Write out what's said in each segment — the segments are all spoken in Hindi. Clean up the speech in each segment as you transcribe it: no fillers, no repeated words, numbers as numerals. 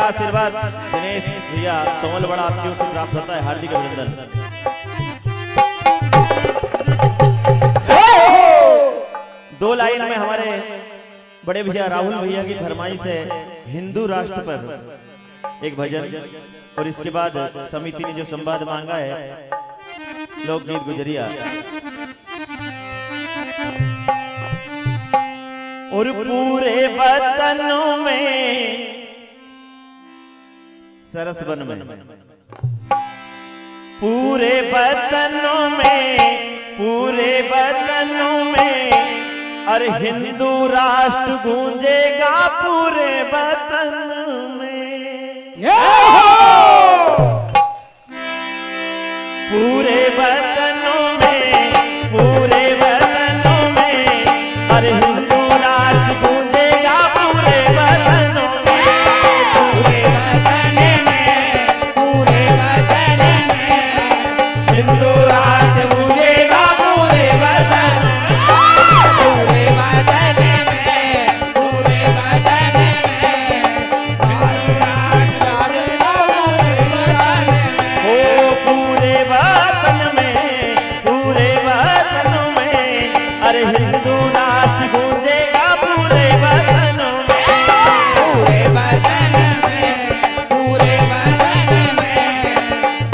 आशीर्वाद दिनेश भैया सोमल बड़ा आपकी ओर से प्राप्त होता है, हार्दिक अभिनंदन। दो लाइन में हमारे बड़े भैया राहुल भैया की फरमाइश है हिंदू राष्ट्र पर एक भजन, और इसके बाद समिति ने जो संवाद मांगा है लोकगीत गुजरिया। और पूरे वतन में सरसवन में, पूरे वतन में अरे हिंदू राष्ट्र गूंजेगा पूरे वतन में, पूरे वतनों में, पूरे वतनों में अरे हिंदू राष्ट्र गूंजेगा पूरे वतनों में, पूरे वतन में, पूरे वतन में हिंदू राष्ट्र गूंजेगा पूरे वतन में, पूरे वतन में, पूरे वतन अरे हिंदू राष्ट्र गूंजेगा पूरे वतन में, पूरे वतन में, पूरे वतन में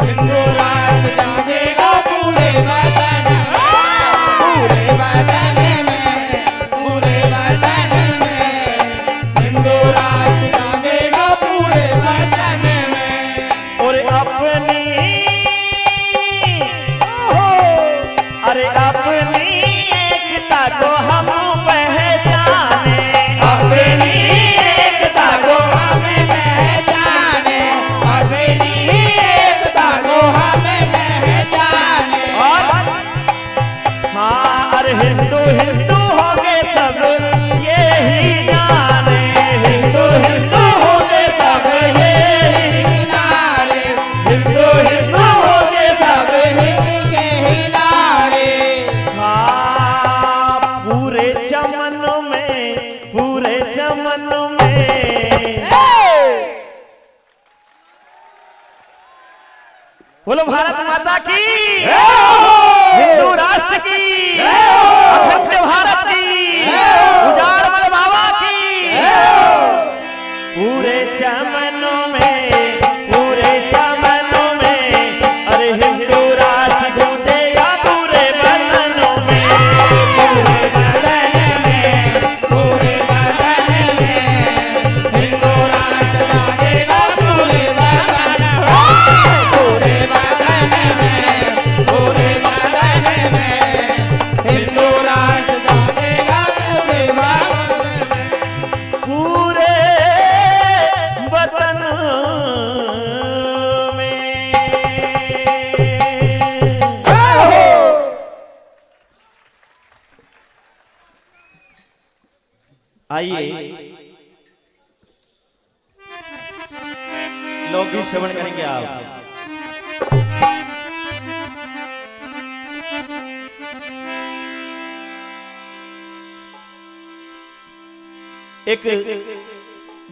हिंदू राष्ट्र गूंजेगा पूरे वतन में, पूरे वतन में, पूरे वतन में हिंदू राष्ट्र गूंजेगा पूरे वतन में। और अपनी अरे अपनी को हम पहचाने, अपनी एकता को हम पहचाने, अपनी एकता को हम पहचाने। और हाँ अरे हिंदू हिंदू हो गए सब यही जाने, हिंदू हिंदू हो गए सब यही जाने, हिंदू हिंदू हो गए सब हिंद के ही नारे। पूरे चमन में, पूरे चमन में बोलो भारत माता की, हिंदू राष्ट्र की, अखंड भारत की, उजाड़मल बाबा की। पूरे चमन में, पूरे चमन में अरे हिंदू राष्ट्र गूंजेगा पूरे वतनों में, पूरे वतन में, पूरे वतन में हिंदू राष्ट्र गूंजेगा पूरे वतन में, पूरे वतन में, पूरे वतन में हिंदू राष्ट्र गूंजेगा पूरे वतन में, पूरे वतन में। आइए लोकगीत श्रवण करेंगे आप। एक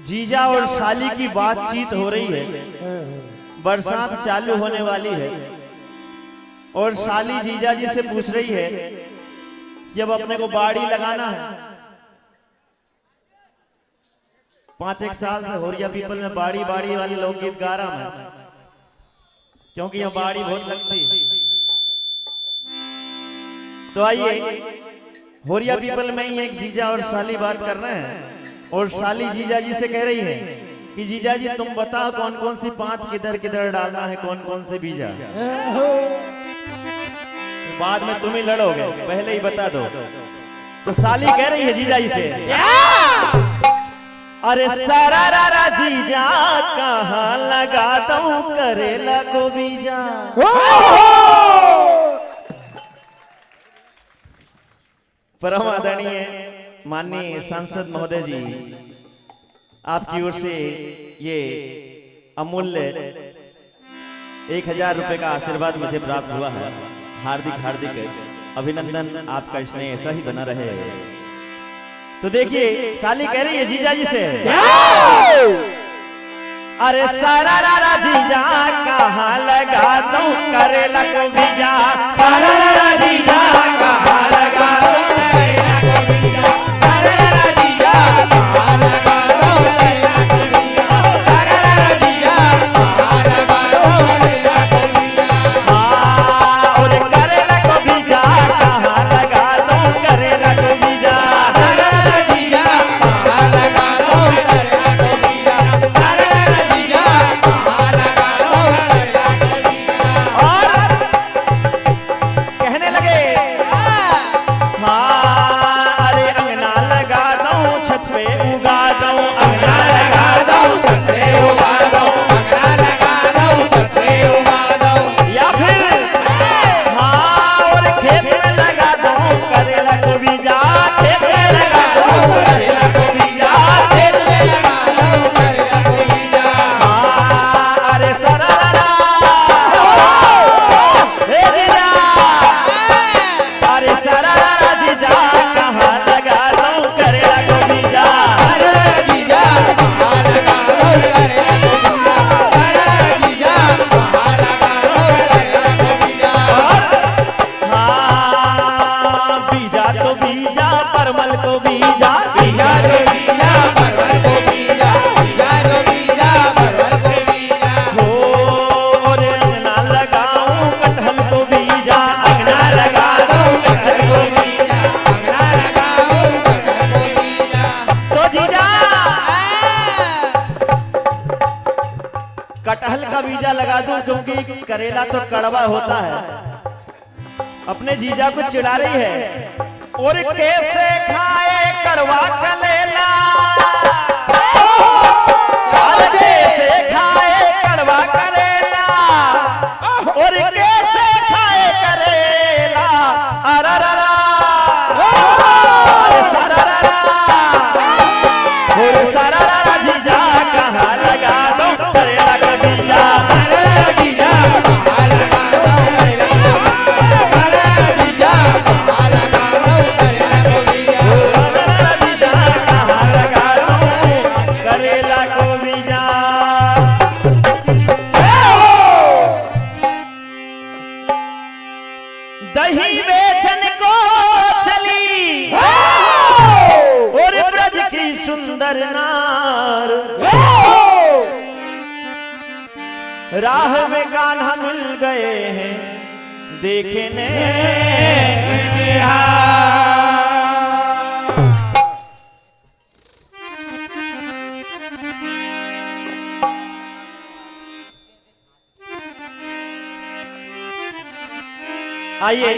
जीजा और साली की बातचीत हो रही है, बरसात चालू होने वाली है और साली जीजा जी से पूछ रही है कि अब अपने को बाड़ी लगाना है। 5-1 साल से होरिया पीपल में बाड़ी बाड़ी वाले लोकगीत गा रहा मैं, क्योंकि यहाँ बाड़ी बहुत लगती है। तो आइए होरिया पीपल में ही एक जीजा और साली बात कर रहे हैं, और साली जीजा जी से कह रही है कि जीजा जी तुम बताओ कौन कौन सी पांत किधर किधर डालना है, कौन कौन से बीजा। बाद में तुम ही लड़ोगे, पहले ही बता दो। तो साली कह रही है जीजा जी से, अरे सरारा जीजा कहाँ लगा दूं करेला को बीजा। परम आदरणीय माननीय सांसद महोदय जी, आपकी ओर से ये अमूल्य 1000 रुपए का आशीर्वाद मुझे प्राप्त हुआ है। हार्दिक हार्दिक अभिनंदन, आपका स्नेह ऐसा ही बना रहे। तो देखिए साली कह रही है जीजा जी से, अरे सारा रारा जीजा कहाँ लगा दूं करेला को बीजा, सारा रारा जीजा कहाँ लगा दूं करेला को बीजा, सारा रारा जीजा कहाँ लगा दूं करेला को बीजा, सारा रारा जीजा कहाँ लगा दूं करेला को बीजा। हाँ और करेला को बीजा कहाँ लगा दूं करेला को बीजा, सारा रारा जीजा कहाँ लगा दूं करेला को बीजा, सारा रारा जीजा कहाँ लगा दूं करेला को बीजा। और कहने लगे हाँ अरे अंगना लगा दूं छत पे उगा दूं, अंगना लगा दूं छत पे उगा दूं, अंगना लगा दूं छत पे उगा दूं, या फिर हाँ और खेत में लगा दूं करेला को बीजा, खेत में लगा दूं करेला को बीजा, खेत में लगा दूं करेला को बीजा। हाँ अरे सरारा हे जीजा, अरे सरारा जीजा कहाँ लगा दूं करेला को बीजा, सरारा जीजा कहाँ लगा दूं करेला को बीजा, सरारा जीजा कहाँ लगा दूं करेला को बीजा। हाँ बीजा तो बीजा परमल को बीजा, बीजा तो बीजा परमल को बीजा, बीजा तो बीजा परमल को बीजा। हो और अंगना लगाऊं कटहल को बीजा, अंगना लगा दूं कटहल को बीजा, अंगना लगाऊं कटहल को बीजा। तो जीजा कटहल का बीजा लगा दूं क्योंकि करेला तो कड़वा होता है। अपने जीजा को चिढ़ा रही है और कैसे खाए कड़वा कलेला, और कैसे खाए कड़वा करेला, और कैसे खाए करेला, अरररा अरे सरारा और सरारा जीजा कहाँ लगा दूं करेला का बीजा, सरारा जीजा कहाँ लगा दूं करेला का बीजा, सरारा जीजा कहाँ लगा दूं करेला को बीजा, सरारा जीजा कहाँ लगा दूं करेला को बीजा। दही बेचन को चली और ब्रज की सुंदर नार, राह में कान्हा मिल गए हैं देखने आइए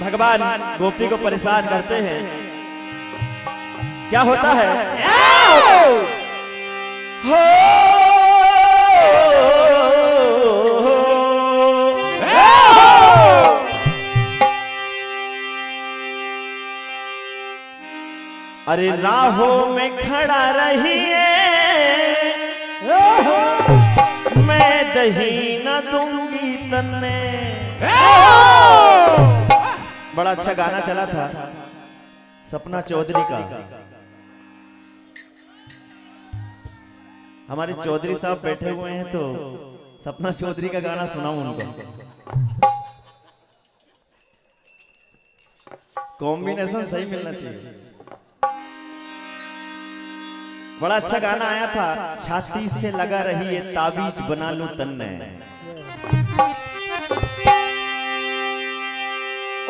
भगवान गोपी को परेशान करते हैं। क्या होता है हो अरे राहों में खड़ा रहिए मैं दही न दूंगी तन्ने। बड़ा अच्छा गाना चला था सपना चौधरी का। हमारे चौधरी साहब बैठे हुए हैं तो सपना चौधरी का गाना सुनाऊं उनको। कॉम्बिनेशन सही मिलना चाहिए। बड़ा अच्छा गाना आया था, छाती से लगा रही है ताबीज बना लूं तन्ने।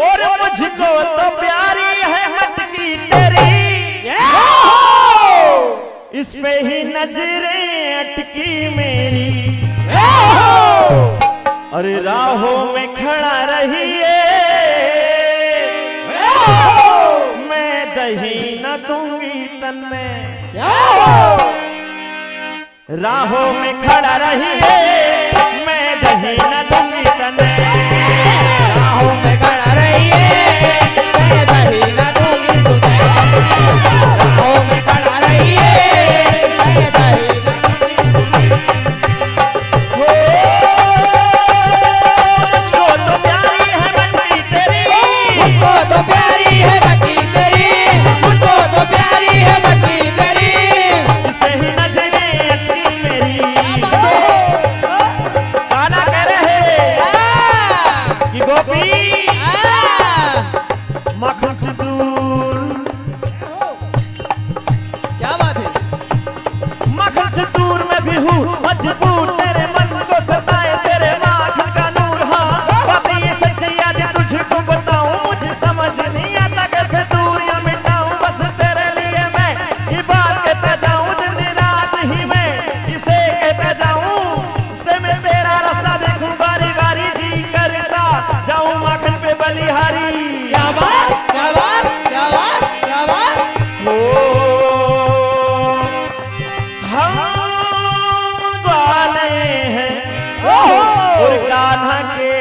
और मुझको तो प्यारी है मटकी तेरी, इस पे ही नजरें अटकी मेरी। अरे राहों में खड़ा रही है मैं दही न दूंगी तन्ने। राहों में खड़ा रही है मैं दही न दूंगी तन्ने। राहों में खड़ा रही है मैं दही न दूंगी तुझे। राहों में खड़ा रही है मैं दही न दूंगी तुझे। मुझको तो प्यारी है मटकी तेरी, मुझको तो प्यारी है मटकी तेरी, मुझको तो प्यारी है मटकी तेरी। इस पे ही नजरें अटकी मेरी। कान्हा के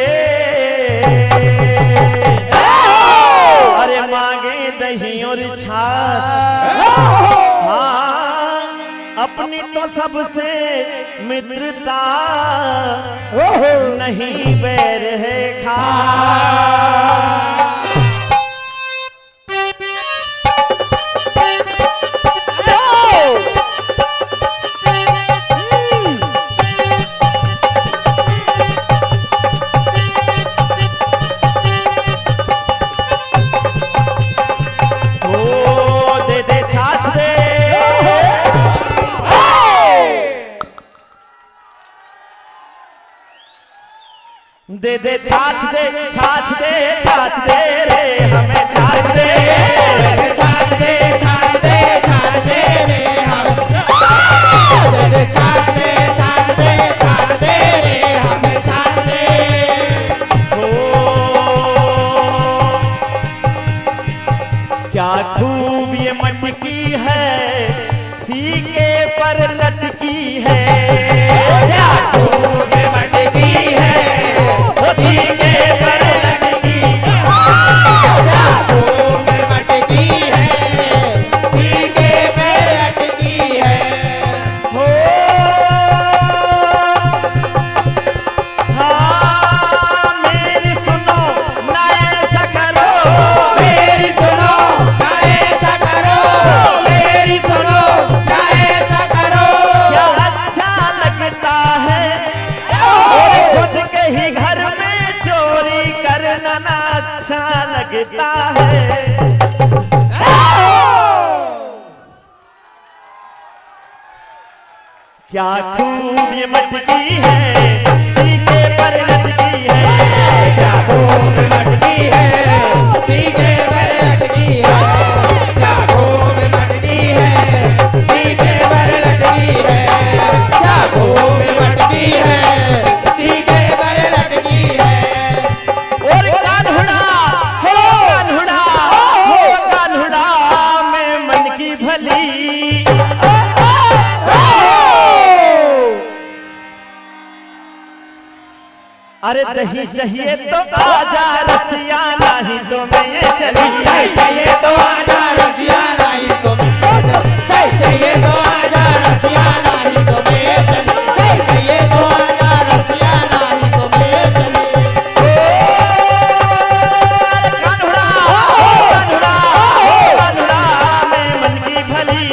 अरे मांगे दही और छाछ। हाँ अपनी तो सबसे मित्रता नहीं बैर है खास। दे दे छाछ दे छाछ दे छाछ दे रे हमें छाछ दे छाछ दे छाछ दे छाछ दे रे हमें दे दे छाछ दे छाछ दे छाछ दे रे हमें छाछ दे। हो क्या खूब ये मटकी है सीके पर लटकी है। क्या खूब ये मटकी है सीके पर लटकी क्या खूब मटकी है सीके पर लटकी है। हो हाँ मेरी सुनो ना ऐसा करो मेरी सुनो ना ऐसा करो मेरी सुनो ना ऐसा करो। क्या अच्छा लगता है और खुद के ही घर में चोरी करना ना अच्छा लगता है। क्या खूब ये मटकी है सीके पर लटकी है। क्या खूब मटकी है सीके पर लटकी है। क्या खूब मटकी है सीके पर लटकी है। क्या खूब मटकी है सीके पर लटकी है। और कान्हुड़ा हो कान्हुड़ा में मन की भली। अरे दही चाहिए तो आजा रसिया नहीं तो मैं चली। चाहिए तो आजा रसिया नहीं तो चाहिए तो आजा रसिया नहीं तो मैं चली। चाहिए तो आजा रसिया नहीं तो मैं चली। कान्हुड़ा में मन की भली।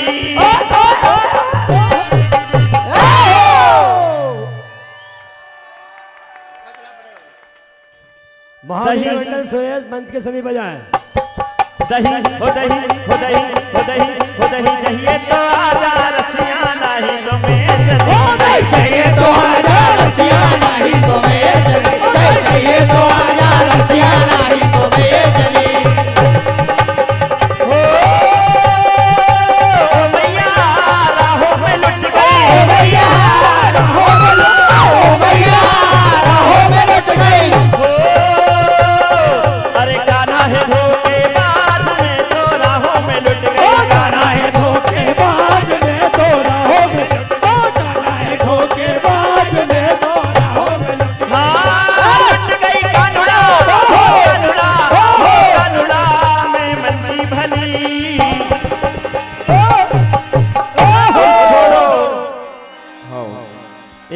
महामंडल सुरेश मंच के समीप बजाएं। दही हो दही हो दही हो दही हो दही चाहिए तो आजा रसिया नहीं तो मैं चली। चाहिए तो आजा रसिया नहीं तो मैं चली। चाहिए तो आजा रसिया नहीं तो मैं चली। हो मैया राहों में लुट गई मैया राहों में लुट गई। अरे गाना है धोखेबाज में तो राहों में लुट गई। गाना है धोखेबाज में तो राहों में गाना है धोखेबाज में तो राहों में लुट गई। कान्हुड़ा में मन की भली। छोड़ो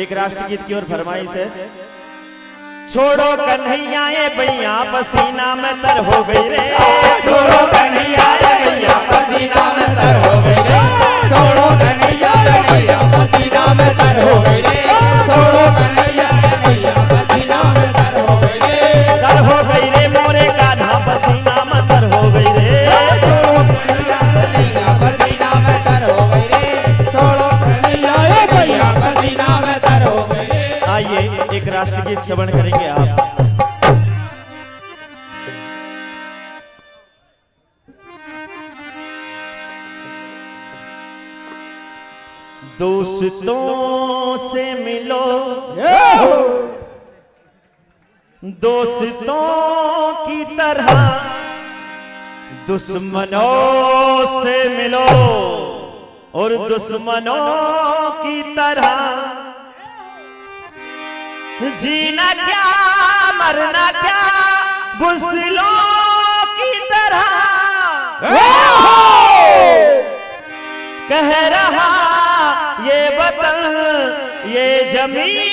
एक राष्ट्रगीत की ओर फरमाइश है। छोड़ो कन्हैया ये भैया पसीना में तर हो गई रे। छोड़ो कन्हैया ये भैया पसीना में तर हो गई रे। छोड़ो कन्हैया पसीना में तर हो गई रे। छोड़ो कन्हैया भैया पसीना में तर हो गई रे। तर हो गई रे मोरे कान्हा पसीना में तर हो गई रे। छोड़ो कन्हैया पसीना में तर हो गई रे। छोड़ो कन्हैया भैया पसीना में तर हो गई रे। आइए एक राष्ट्रगीत श्रवण करेंगे आप। दोस्तों से मिलो दोस्तों की तरह दुश्मनों से मिलो और दुश्मनों की तरह जीना क्या मरना क्या बुज़दिलों की तरह कह रहा ये वतन ये ज़मीन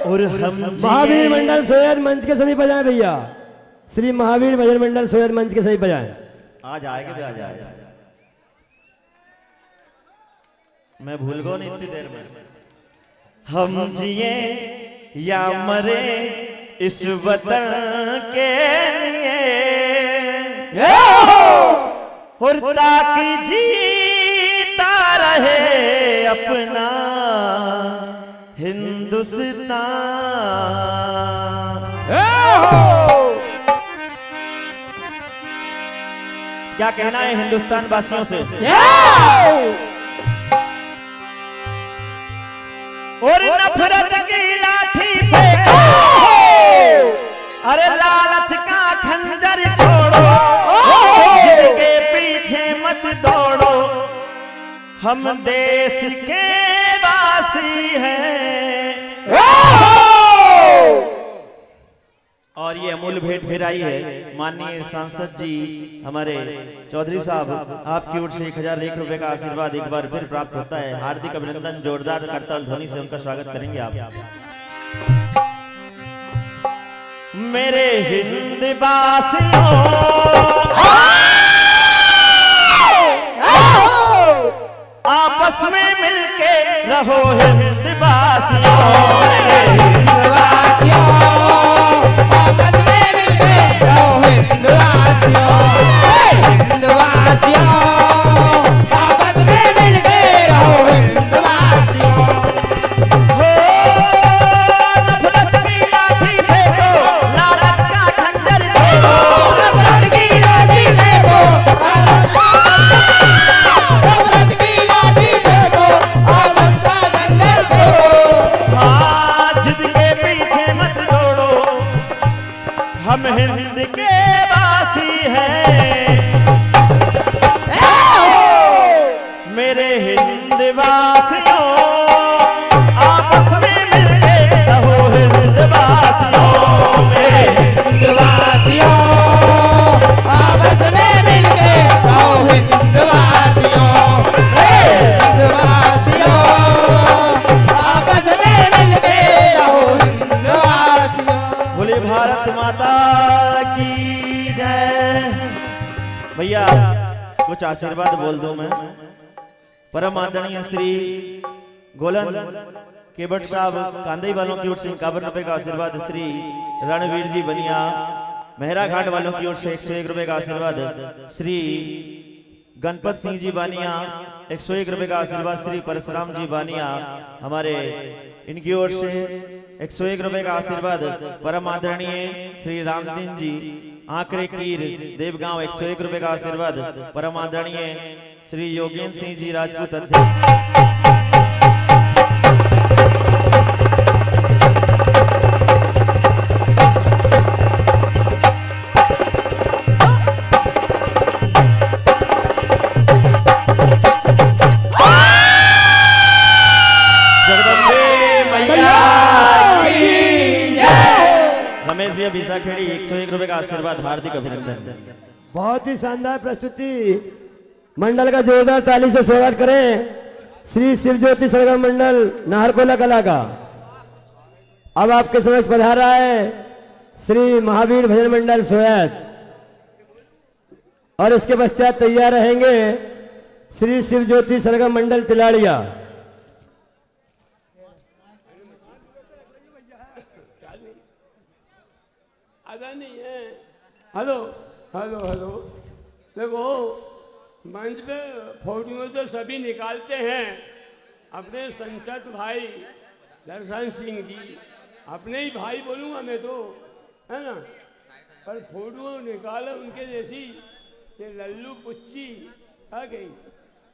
और हम महावीर मंडल सोयत मंच के समीप बजाएं भैया। श्री महावीर भजन मंडल सोयत मंच के समीप बजाएं। आ जाएगा भी आ जाएगा। मैं भूल गो नहीं इतनी देर में। हम जिए या मरे इस वतन के लिए और ताकि जीता रहे अपना हिंदुस्तान। क्या कहना है हिंदुस्तान वासियों से? और नफरत की लाठी फेंको, अरे लालच का खंजर छोड़ो, जिनके पीछे मत दौड़ो, हम देश के वासी हैं। और ये अमूल्य भेंट फिर आई है माननीय सांसद जी हमारे चौधरी साहब, आपकी ओर से 1001 रुपए का आशीर्वाद एक बार फिर प्राप्त होता है। हार्दिक अभिनंदन, जोरदार करताल ध्वनि से उनका स्वागत करेंगे आप। मेरे हिंदवासियों आपस में मिलके रहो हिंदवासियों। हम हिंद के वासी हैं, मेरे हिंदवासियों आपस में मिलके रहो हिंदवासियों। मेरे हिंदवासियों आपस में मिलके रहो हिंदवासियों। हिंदवासियों आपस में मिलके रहो हिंदवासियों। बोले भारत माता की जय। भैया कुछ आशीर्वाद बोल दूं मैं। परम आदरणीय श्री गोलन केवट साहब कांदई वालों की ओर से 51 रुपए का आशीर्वाद। श्री रणवीर जी बनिया मेहरा घाट वालों की ओर से 101 रुपए का आशीर्वाद। श्री गणपत सिंह जी बानिया 101 रुपए का आशीर्वाद। श्री परशुराम जी बानिया हमारे इनकी ओर से 101 रुपए का आशीर्वाद। परम आदरणीय श्री रामदीन जी आंकरे कीर देवगांव 101 रुपए का आशीर्वाद। परम आदरणीय श्री योगेंद्र सिंह जी राजपूत अध्यक्ष खेड़ी 101 रुपए का आशीर्वाद। हार्दिक अभिनंदन। बहुत ही शानदार प्रस्तुति। मंडल का जोरदार ताली से स्वागत करें श्री शिव ज्योति सरगम मंडल नाहरकोला कला का। अब आपके समक्ष पधारा है श्री महावीर भजन मंडल सोयत और इसके पश्चात तैयार रहेंगे श्री शिव ज्योति सरगम मंडल तिलाड़िया। नहीं है। हेलो हेलो हेलो, देखो मंच पे फोटो तो सभी निकालते हैं, अपने संसद भाई दर्शन सिंह जी अपने ही भाई बोलूँगा मैं तो, है ना, पर फोटो निकालो उनके जैसी ये लल्लू पुच्ची आ गई,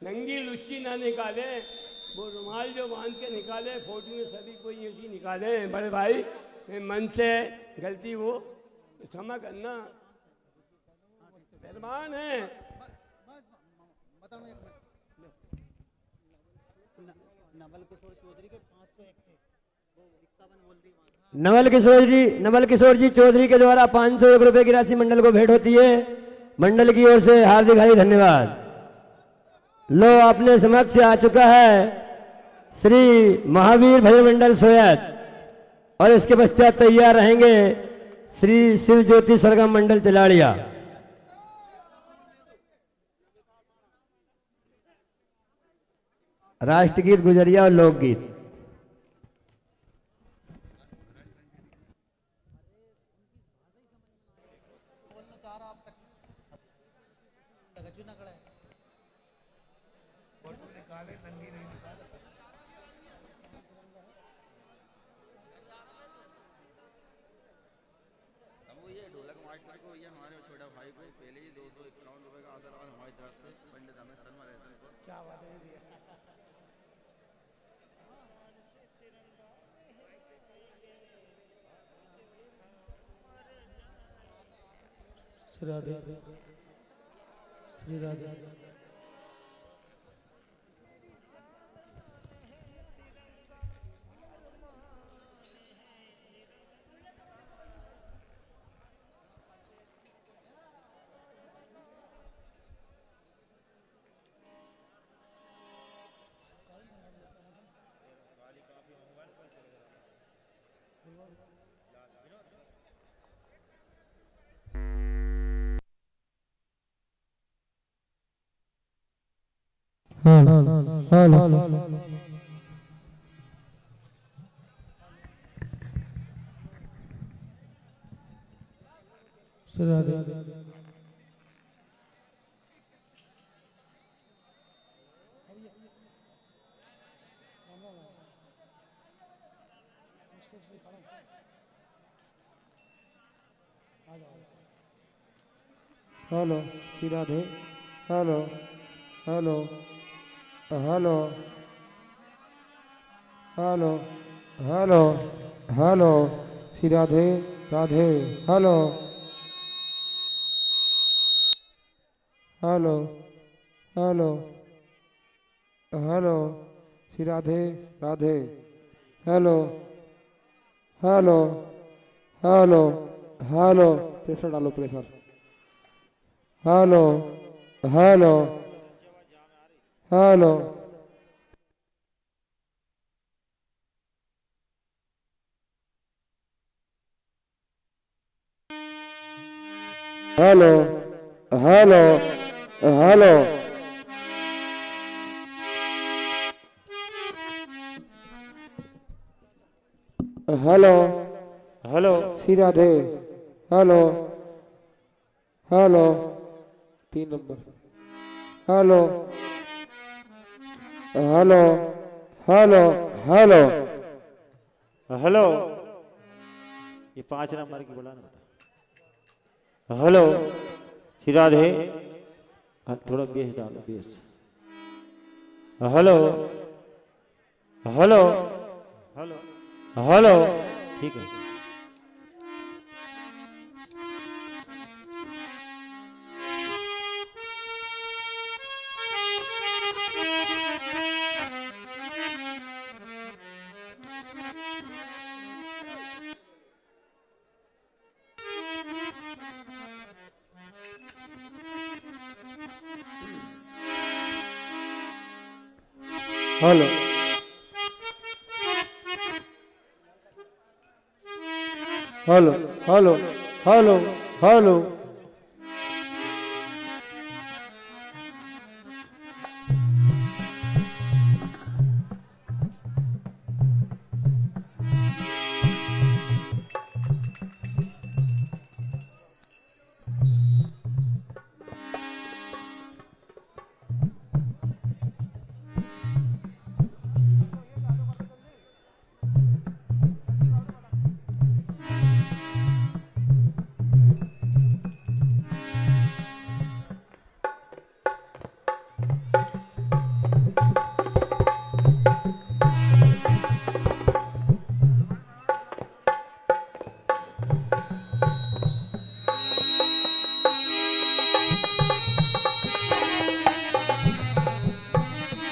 नंगी लुच्ची ना निकाले, वो रुमाल जो बांध के निकाले फोटो में सभी कोई ऐसी निकाले। बड़े भाई मैं मन से गलती वो क्षमा करना। मेहरबान हैं। नवल किशोर जी चौधरी के द्वारा 501 रुपए की राशि मंडल को भेंट होती है। मंडल की ओर से हार्दिक हार्दिक धन्यवाद। लो अपने समक्ष आ चुका है श्री महावीर भजन मंडल सोयत और इसके पश्चात तैयार रहेंगे श्री शिव ज्योति सरगम मंडल तिलाड़िया। राष्ट्रगीत, गुजरिया और लोकगीत। ये ढोलक मास्टर को या हमारे छोटा भाई को पहले ही 251 रुपए का आशीर्वाद हमारी तरफ से पंडित हमें शर्मा रहते को। क्या बात है। Shri Radhe Shri Radhe. Shri Radhe hello Shri Radhe. Hello hello hello hello hello hello Shri Radhe Radhe. Hello hello hello hello Shri Radhe Radhe. Hello hello hello hello pressure डालो pressure. Hello hello hello hello hello hello hello hello Shri Radhe. Hello hello 3 number. Hello hello hello hello hello, ये 5 नंबर की बोला ना बेटा। हेलो श्री राधे। थोड़ा बेस डालो bass. Hello hello hello hello ठीक है। Hello hello hello hello hello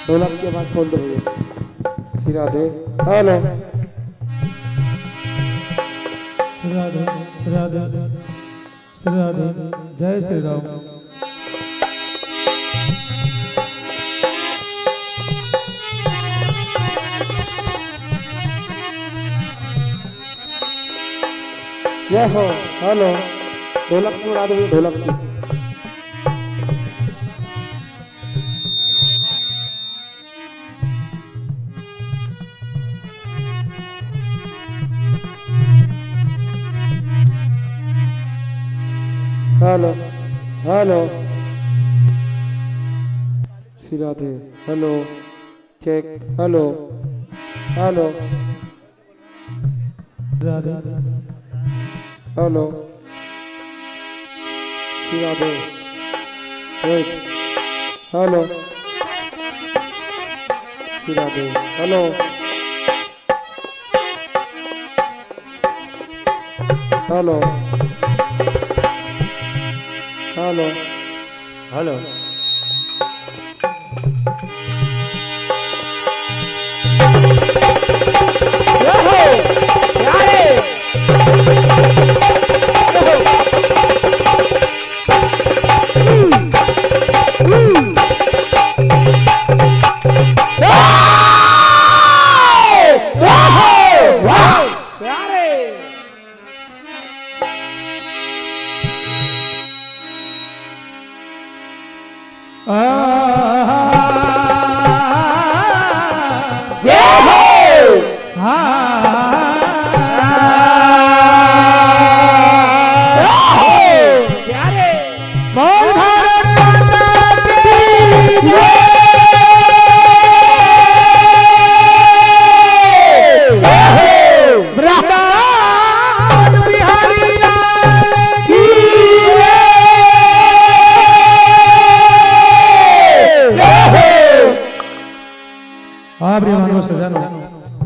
ढोलक की आवाज खोल दो भैया। श्री राधे। हेलो श्री राधे श्री राधे श्री राधे जय श्री राम। जय हो। हेलो ढोलक की उड़ा दो भैया, ढोलक की। Hello hello Shri Radhe. Hello check. Hello hello Radhe hello Shri Radhe. Wait. Hello Shri Radhe. Hello hello hello hello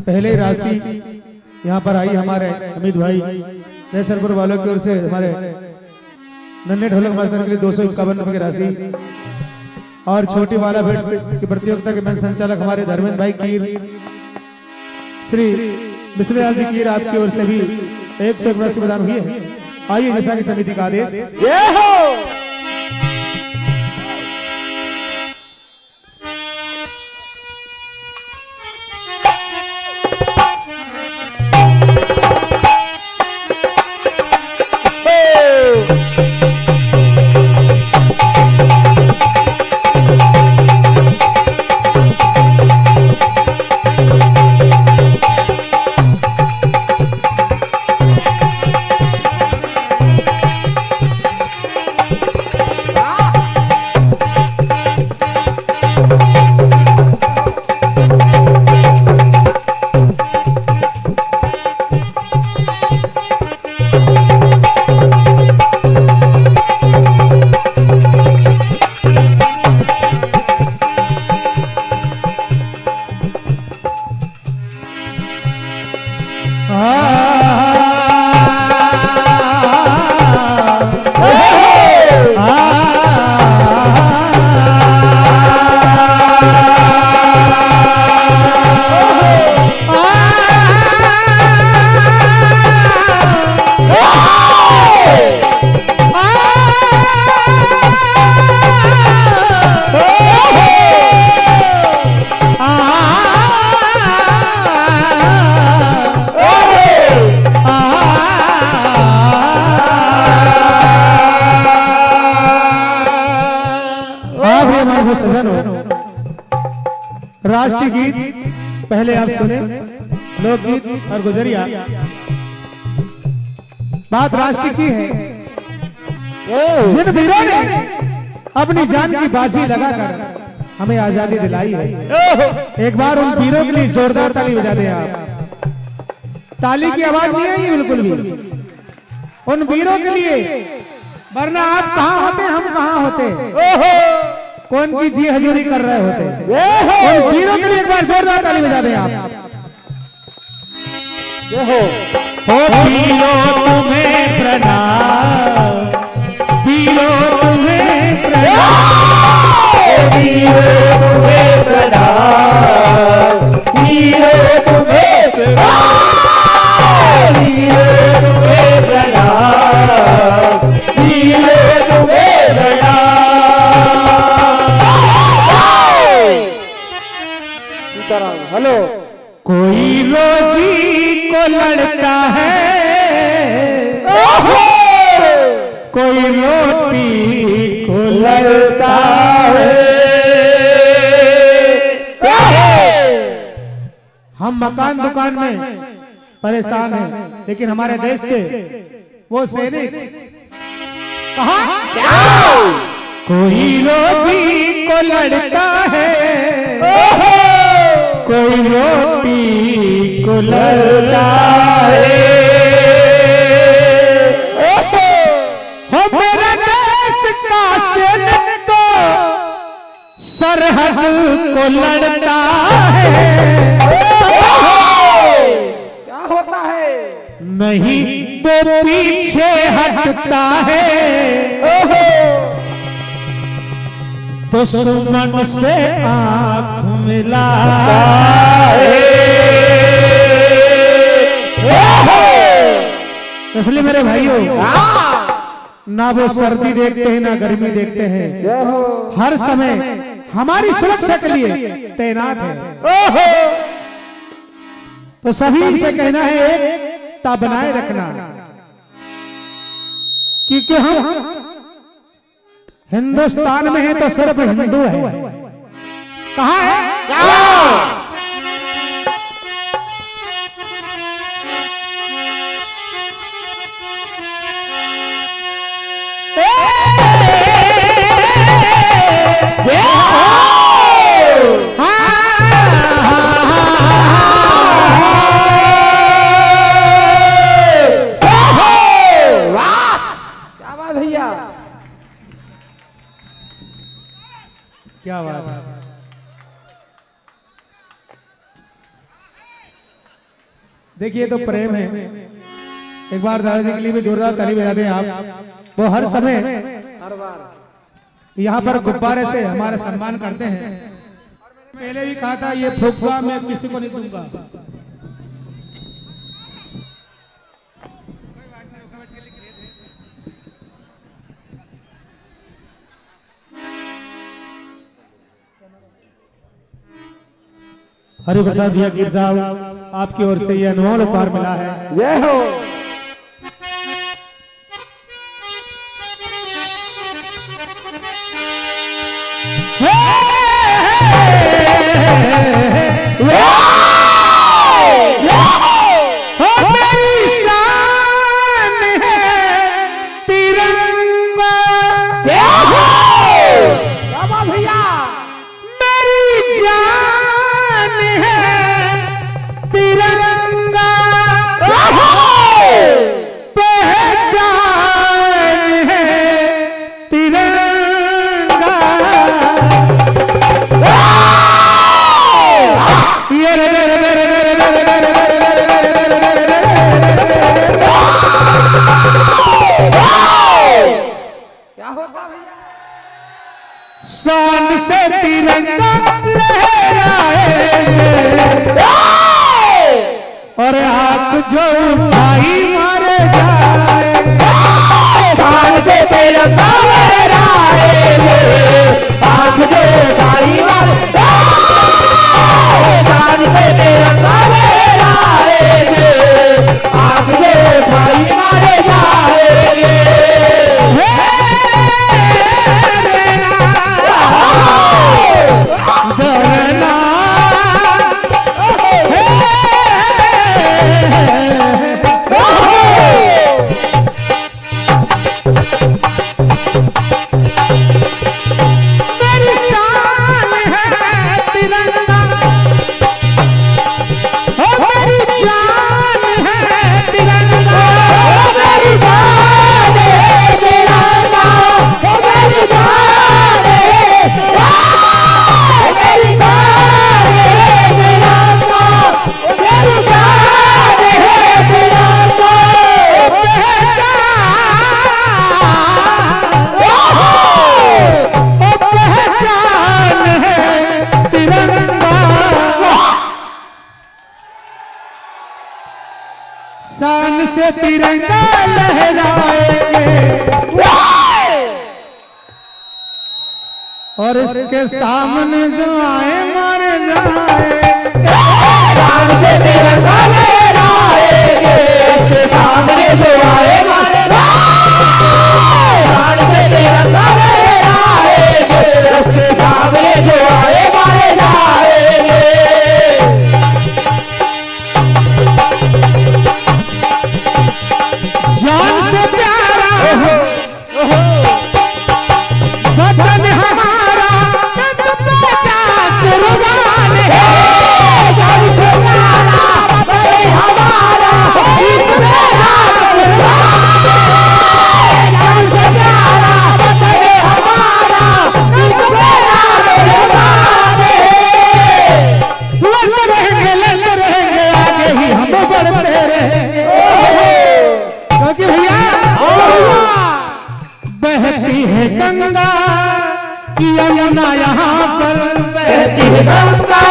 पहले राशि यहाँ पर आई हमारे अमित भाई जयसरपुर वालों की ओर से हमारे नन्हे ढोलक मास्टर के लिए 251 रुपए की राशि और छोटी वाला भेंट की प्रतियोगिता के मंच संचालक हमारे धर्मेंद्र भाई कीर श्री विश्वलाल जी कीर आपकी ओर से भी 101 राशि प्रदान हुई है। आइए जैसा की समिति का आदेश। राष्ट्रीय गीत पहले आप सुने, लोकगीत और गुजरिया। बात राष्ट्र की है, जिन वीरों ने अपनी जान की बाजी लगाकर हमें आजादी दिलाई है। एक बार उन वीरों के लिए जोरदार ताली बजा दें आप। ताली की आवाज नहीं आई बिल्कुल भी उन वीरों के लिए, वरना आप कहां होते हम कहां होते, कौन की जी हजूरी कर रहे होते। उन वीरों के लिए एक बार जोरदार ताली बजा दें आप। हो वीरों तुम्हें प्रणाम, वीरों तुम्हें प्रणाम, वीरों तुम्हें प्रणाम। मकान दुकान में परेशान हैं, लेकिन हमारे देश के वो सैनिक कहा कोई रोजी को लड़ता है, कोई रोटी को लड़ता है, हो मेरा देश का सैनिक तो सरहद को लड़ता है। क्या होता है? नहीं तो पीछे हटता है, दुश्मन से आंख मिलाता है। इसलिए मेरे भाइयों, ना वो सर्दी देखते हैं ना गर्मी देखते हैं, हर समय हमारी सुरक्षा के लिए तैनात है। तो सभी से कहना है एकता बनाए रखना, क्योंकि हम हिंदुस्तान में है तो सिर्फ हिंदू है। कहाँ है? क्या बात भैया, क्या बात है। देखिए तो प्रेम है। एक बार दादाजी के लिए भी जोरदार ताली बजा दें आप। वो हर समय हर बार यहाँ पर गुब्बारे से हमारा सम्मान करते हैं। पहले भी कहा था ये फुफुआ मैं किसी को नहीं दूंगा। हरि प्रसाद भैया गिर साहब, आपकी ओर से यह अनमोल उपहार मिला है। जय हो। मेरी शान है तिरंगा, क्या बात भैया, मेरी जान है तिरंगा, पहचान है तिरंगा। ये रे रे रे रे रे रे रे रे रे क्या होता भैया, शान से तिरंगा लहराएंगे और आंख जो उठाई मारे जाएंगे। शान से तिरंगा लहराएंगे, आंख जो उठाई मारे जाएंगे। शान से तिरंगा लहराएंगे, आंख जो उठाई मारे जाएंगे। मेरी शान है तिरंगा, मेरी जान है तिरंगा, मेरी जान है तिरंगा, मेरी जान है, मेरी जान है तिरंगा, मेरी जान है तिरंगा। पहचान है तिरंगा, शान से तिरंगा लहराएंगे और इसके सामने जो आए मारे जाएंगे। शान से तिरंगा लहराएंगे, इसके सामने जो आए मारे जाएंगे। शान से तिरंगा लहराएंगे, इसके सामने जो आए मारे जाएंगे। वतन हमारा तुम पे जा कुर्बान है। जान से प्यारा वतन हमारा इस पे जा कुर्बान है। जान से प्यारा वतन हमारा इस पे जा कुर्बान है। लड़ते रहेंगे आगे ही हम बढ़ते रहेंगे। क्योंकि भैया बहती है गंगा यमुना यहाँ पर, बहती है गंगा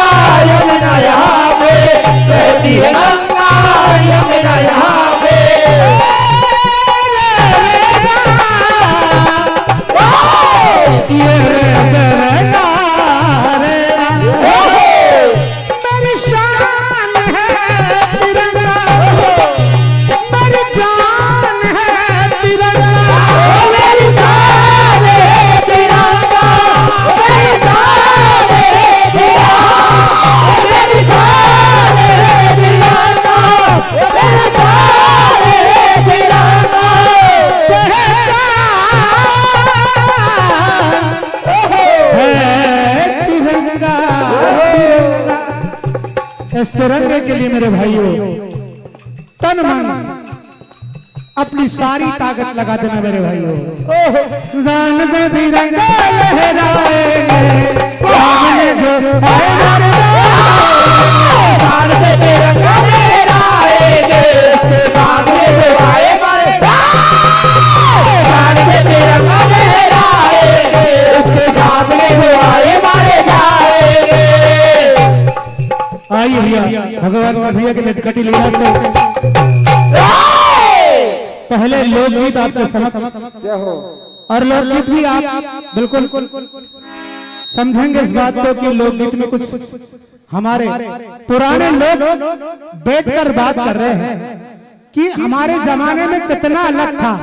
यमुना यहाँ पे, बहती है गंगा यमुना यहाँ पे। मेरी शान है तिरंगा, मेरी जान है तिरंगा, मेरी जान है तिरंगा, मेरी जान है तिरंगा, मेरी जान है तिरंगा, मेरी जान है तिरंगा, तिरंगा। इस तिरंगे के लिए मेरे भाइयों तन मन अपनी सारी ताकत लगा देना मेरे भाइयों। जान दे तिरंगा लहराएंगे सामने जो आए हमारे, जान दे तिरंगा लहराएंगे सामने जो आए हमारे, जान दे तिरंगा लहराएंगे उसके सामने जो आए हमारे जाएंगे। आइए भैया भगवान भैया के नटखटी लीला से पहले लोकगीत आपके समक्ष, और लोकगीत भी आप बिल्कुल समझेंगे इस बात को कि लोकगीत में कुछ हमारे पुराने लोग बैठकर बात कर रहे हैं कि हमारे जमाने में कितना अलग था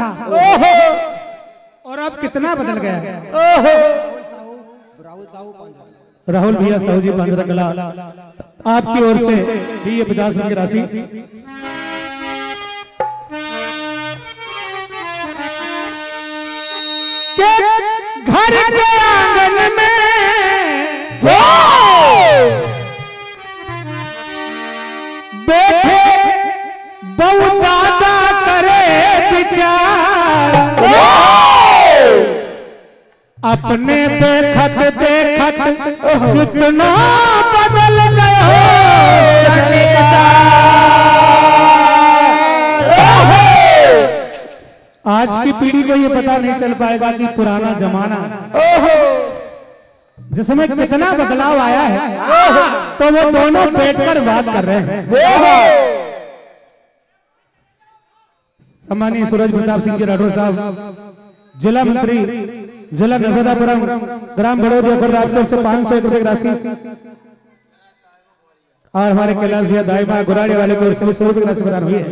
और अब कितना बदल गया है। राहुल भैया साहू जी पांजरकला आपकी ओर से भी ये 50 रुपए की राशि घर के आंगन में बैठे बहु दादा करे विचार, अपने देखत देखत कितना बदल गया आज की पीढ़ी को ये पता नहीं चल पाएगा कि पुराना जमाना जिसमें कितना बदलाव आया है, तो वो दोनों बैठकर बात कर रहे हैं। सम्मानीय सूरज प्रताप सिंह जी राठौर साहब जिला मंत्री जिला नर्मदापुरम ग्राम बड़ौदी आपकी ओर से 501 रुपए की राशि, और हमारे कैलाश भैया दाईमा गुराड़े वाले की ओर से 100 रुपए की राशि प्रदान हुई है।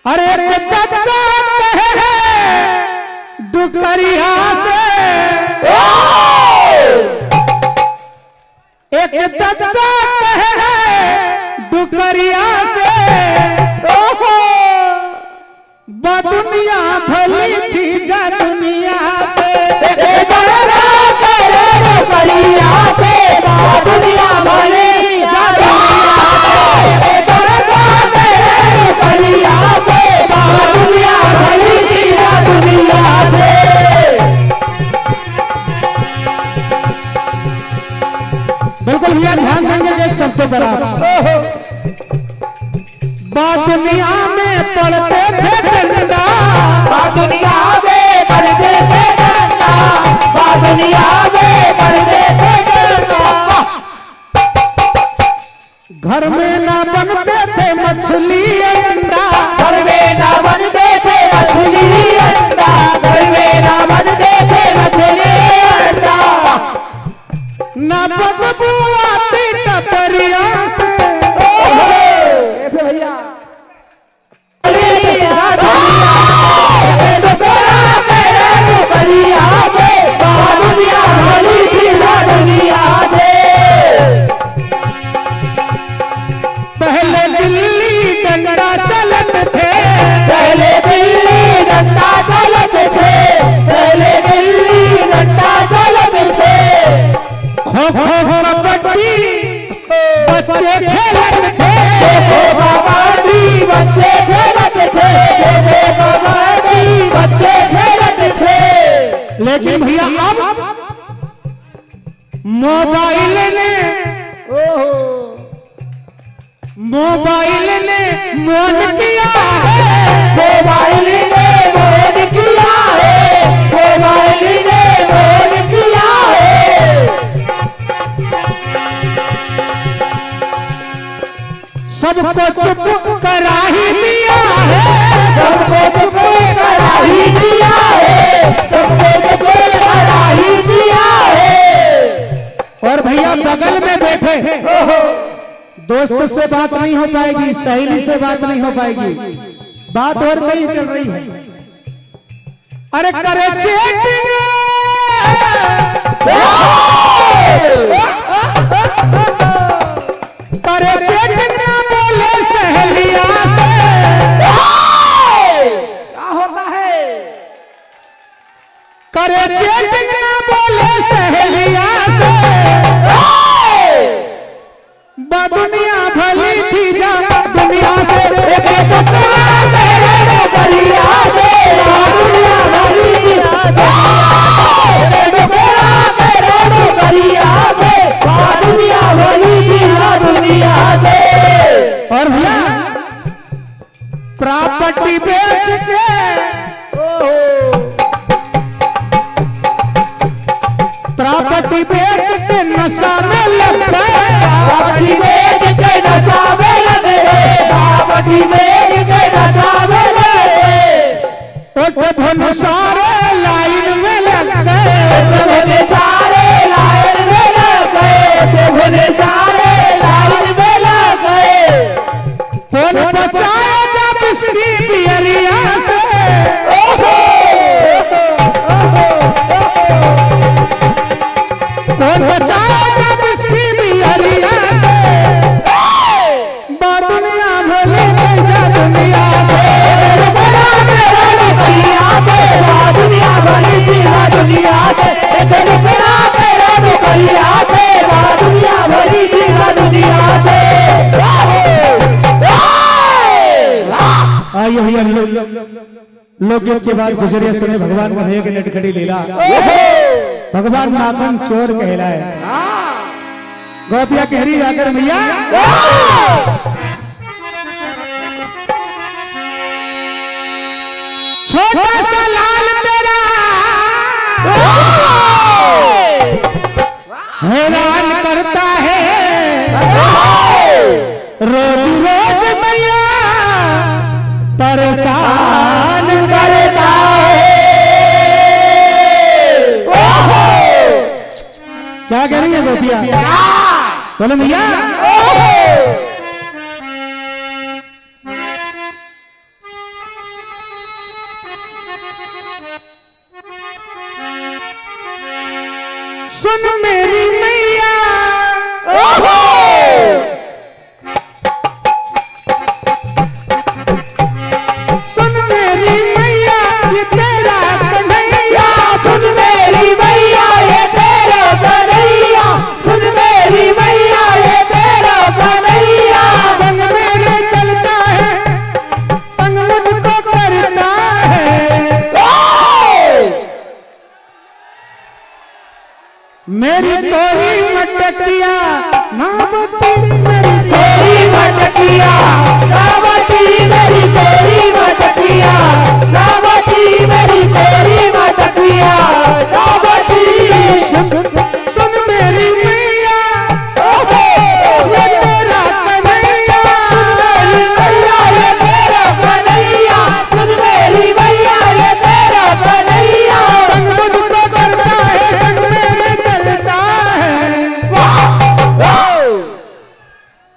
अरे डुकरिया से एक दत्ता डुकरिया से दुनिया भली थी जा दुनिया से, डुकरिया से दुनिया भली जा दुनिया से, दुनिया भली थी जा दुनिया से। बिल्कुल भैया ध्यान देंगे एक शब्द पर आप दुनिया में पढ़ते थे डंडा, दुनिया में पढ़ते थे लेकिन भैया अब मोबाइल ने मोन किया है, मोबाइल ने मोन किया है, मोबाइल ने मोन किया है। सबको चुप करा ही दिया है, सबको चुप करा ही दिया है, सबको चुप करा ही दिया है। और भैया बगल में बैठे दोस्त से बात नहीं हो पाएगी, सहेली से बात नहीं हो पाएगी, बात और कहीं चल रही है। अरे करे चेटिंग करे चेटिंग ना बोले सहेलिया से, क्या होता है? करे चेटिंग ना बोले सहेलिया से, दुनिया भली थी जा दुनिया से, एक मेरे नौकरिया से, दुनिया भली थी मेरे नौकरिया से, दुनिया भली थी दुनिया से। और भैया प्रॉपर्टी बेच के प्रॉपर्टी बेच के नशा में लग गए, प्रॉपर्टी बेच के नशा में लग गए, प्रॉपर्टी बेच के नशा में लग गए। तो सारे लाइन में लग गए, सारे लाइन में लग गए, सारे लाइन में लग गए। कौन बचाएगा इसकी बियरिया से, कौन बचाएगा इसकी बियरिया से, दुनिया भले जा दुनिया से, मेरा नौकरिया से, दुनिया भली थी दुनिया से, मेरा नौकरिया से, दुनिया भली थी दुनिया से। आइए भैया लोकगीत के बाद गुजरिया सुने भगवान कन्हैया के नटखड़ी लीला। भगवान माखन चोर कहलाए, गोपिया कह रही जाकर भैया छोटा सा लाल तेरा हैरान करता है, रोज रोज मैया परेशान करता है। क्या कह रही है गोपिया? बोलो भैया सुन मेरी मैया, सुन मेरी मैया ये तेरा कन्हैया, सुन मेरी मैया ये तेरा कन्हैया, सुन मेरी मैया ये तेरा कन्हैया। संग मेरे चलता है, संग मुझको करता है, मेरी तोरी मटकिया ना बची, मेरी तोरी मटकिया ना बची, मेरी तोरी मटकिया ना बची, मेरी तोरी मटकिया ना बची। सुन मेरी मैया ये तेरा कन्हैया, ये तेरा कन्हैया, सुन मेरी मैया ये तेरा कन्हैया। संग मुझको करता है, संग मेरे चलता है,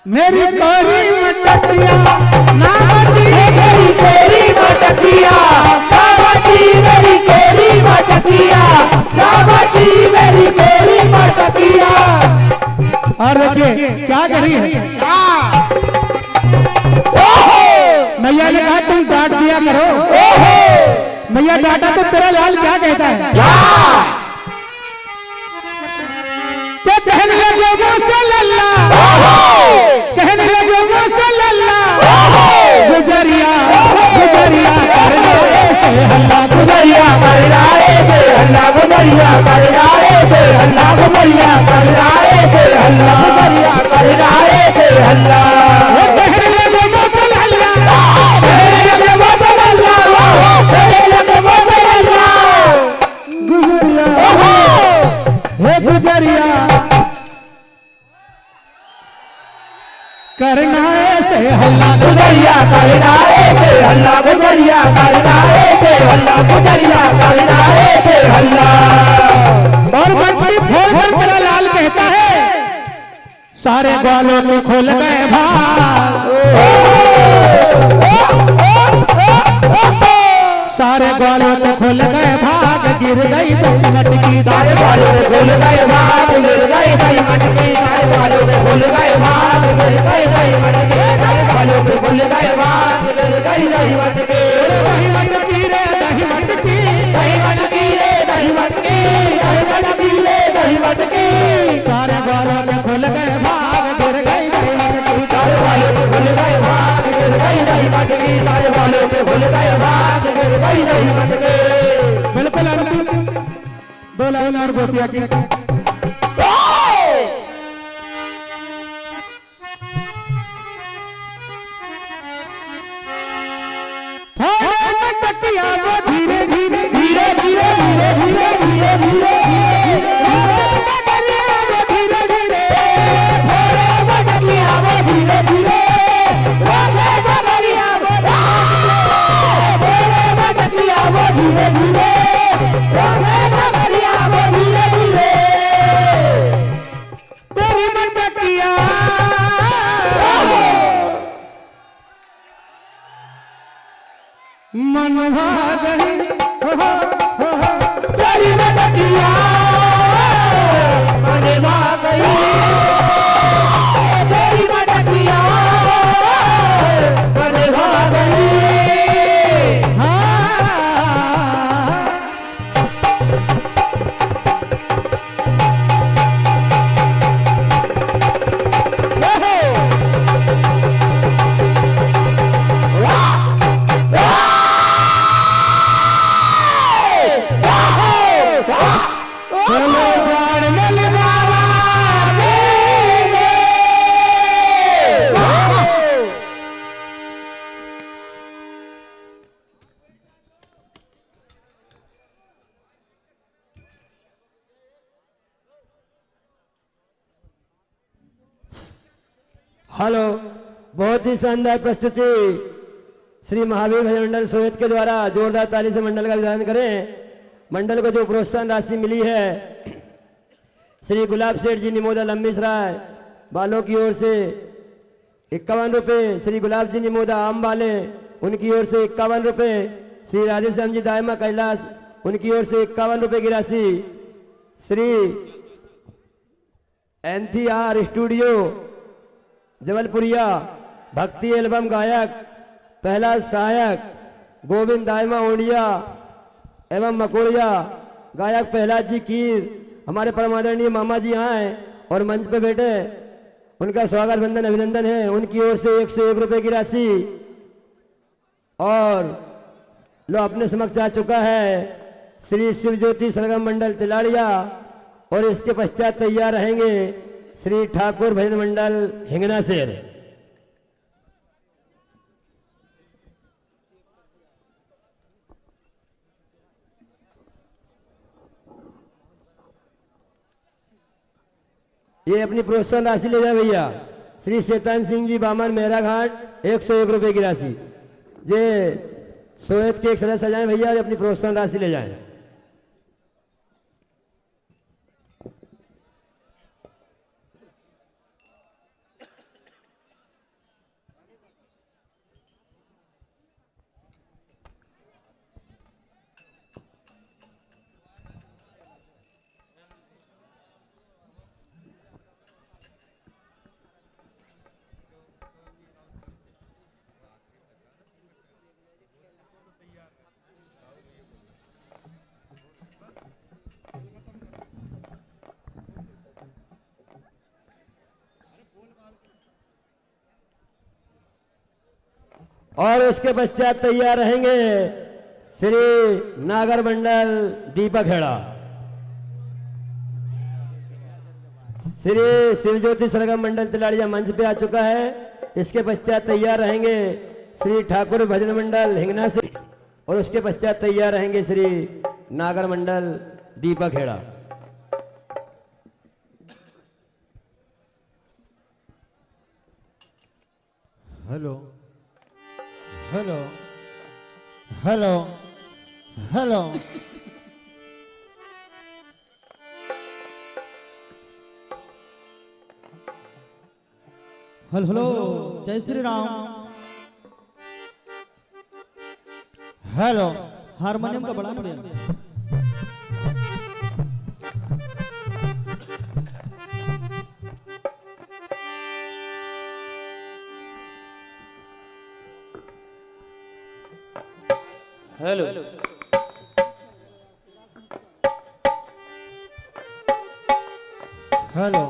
मेरी कोरी मटकिया ना बची, मेरी कोरी मटकिया ना बची, मेरी कोरी मटकिया ना बची, मेरी कोरी मटकिया। और देखिए क्या कर रही है, मैया ने कहा तुम डांट दिया करो। मैया डांटा तो तेरा लाल क्या कहता है? क्या कहने लगे वो से लल्ला, कहने लगे वो से लल्ला, गुजरिया गुजरिया कर रहे से हल्ला, गुजरिया कर रहे से हल्ला, गुजरिया करना थे हल्ला गुजरिया करना थे हल्ला गुजरिया करना थे हल्ला। और बंटी फोड़ कर तेरा लाल कहता है सारे ग्वालों को खोल गए भाग, सारे ग्वालों को खोल गए भाग, गिर गई दही मटकी, सारे ग्वालों को खोल गए भाग, गिर गई दही मटकी, सारे ग्वालों को खोल गए भाग, गिर गई दही मटकी, सारे ग्वालों को खोल गए भाग, गिर गई दही मटकी। दही मटकी रे दही मटकी, दही मटकी रे दही मटकी, दही मटकी रे दही मटकी, सारे ग्वालों को खोल गए भाग, गिर गई दही मटकी, सारे ग्वालों को खोल गए भाग, गिर गई दही मटकी, सारे ग्वालों को खोल गए भाग, गिर गई दही मटकी। बिल्कुल अंतिम 2 लाइन और गोपिया की। धीरे धीरे धीरे धीरे धीरे धीरे धीरे धीरे धीरे धीरे तेरी मटकिया मनवा गई तेरी मटकिया मनवा गई, तेरी मटकिया मनवा गई। हेलो, बहुत ही शानदार प्रस्तुति श्री महावीर भजन मंडल सोयत के द्वारा जोरदार ताली से मंडल का अभिवादन करें। मंडल को जो प्रोत्साहन राशि मिली है श्री गुलाब सेठ जी निमोदा लंबीसराय वालों की ओर से 51 रुपये, श्री गुलाब जी निमोदा आम वाले उनकी ओर से 51 रुपये, श्री राधेश्याम जी दायमा कैलाश उनकी ओर से 51 रुपये की राशि, श्री NTR स्टूडियो जबलपुरिया भक्ति एल्बम गायक पहला सहायक गोविंद दायमा ओडिया एवं मकोड़िया गायक प्रहलाद जी कीर हमारे परमादरणीय मामा जी यहाँ हैं और मंच पे बैठे, उनका स्वागत वंदन अभिनंदन है। उनकी ओर से 101 रुपये की राशि और लो अपने समक्ष आ चुका है श्री शिव ज्योति सरगम मंडल तिलाड़िया और इसके पश्चात तैयार रहेंगे श्री ठाकुर भजन मंडल हिंगना शेर। ये अपनी प्रोत्साहन राशि ले जाए भैया। श्री शैतान सिंह जी बामन मेहरा घाट 101 रुपये की राशि, ये सोयत के एक सदस्य जाए भैया, अपनी प्रोत्साहन राशि ले जाएं। और उसके पश्चात तैयार रहेंगे श्री नागर मंडल दीपक हेड़ा। श्री शिवज्योति सरगम मंडल तिलाड़िया मंच पे आ चुका है। इसके पश्चात तैयार रहेंगे श्री ठाकुर भजन मंडल हिंगना से और उसके पश्चात तैयार रहेंगे श्री नागर मंडल दीपक हेड़ा। Hello hello hello hello hello hello जय श्री राम। हेलो हारमोनियम का बड़ा बढ़िया। हेलो हेलो हेलो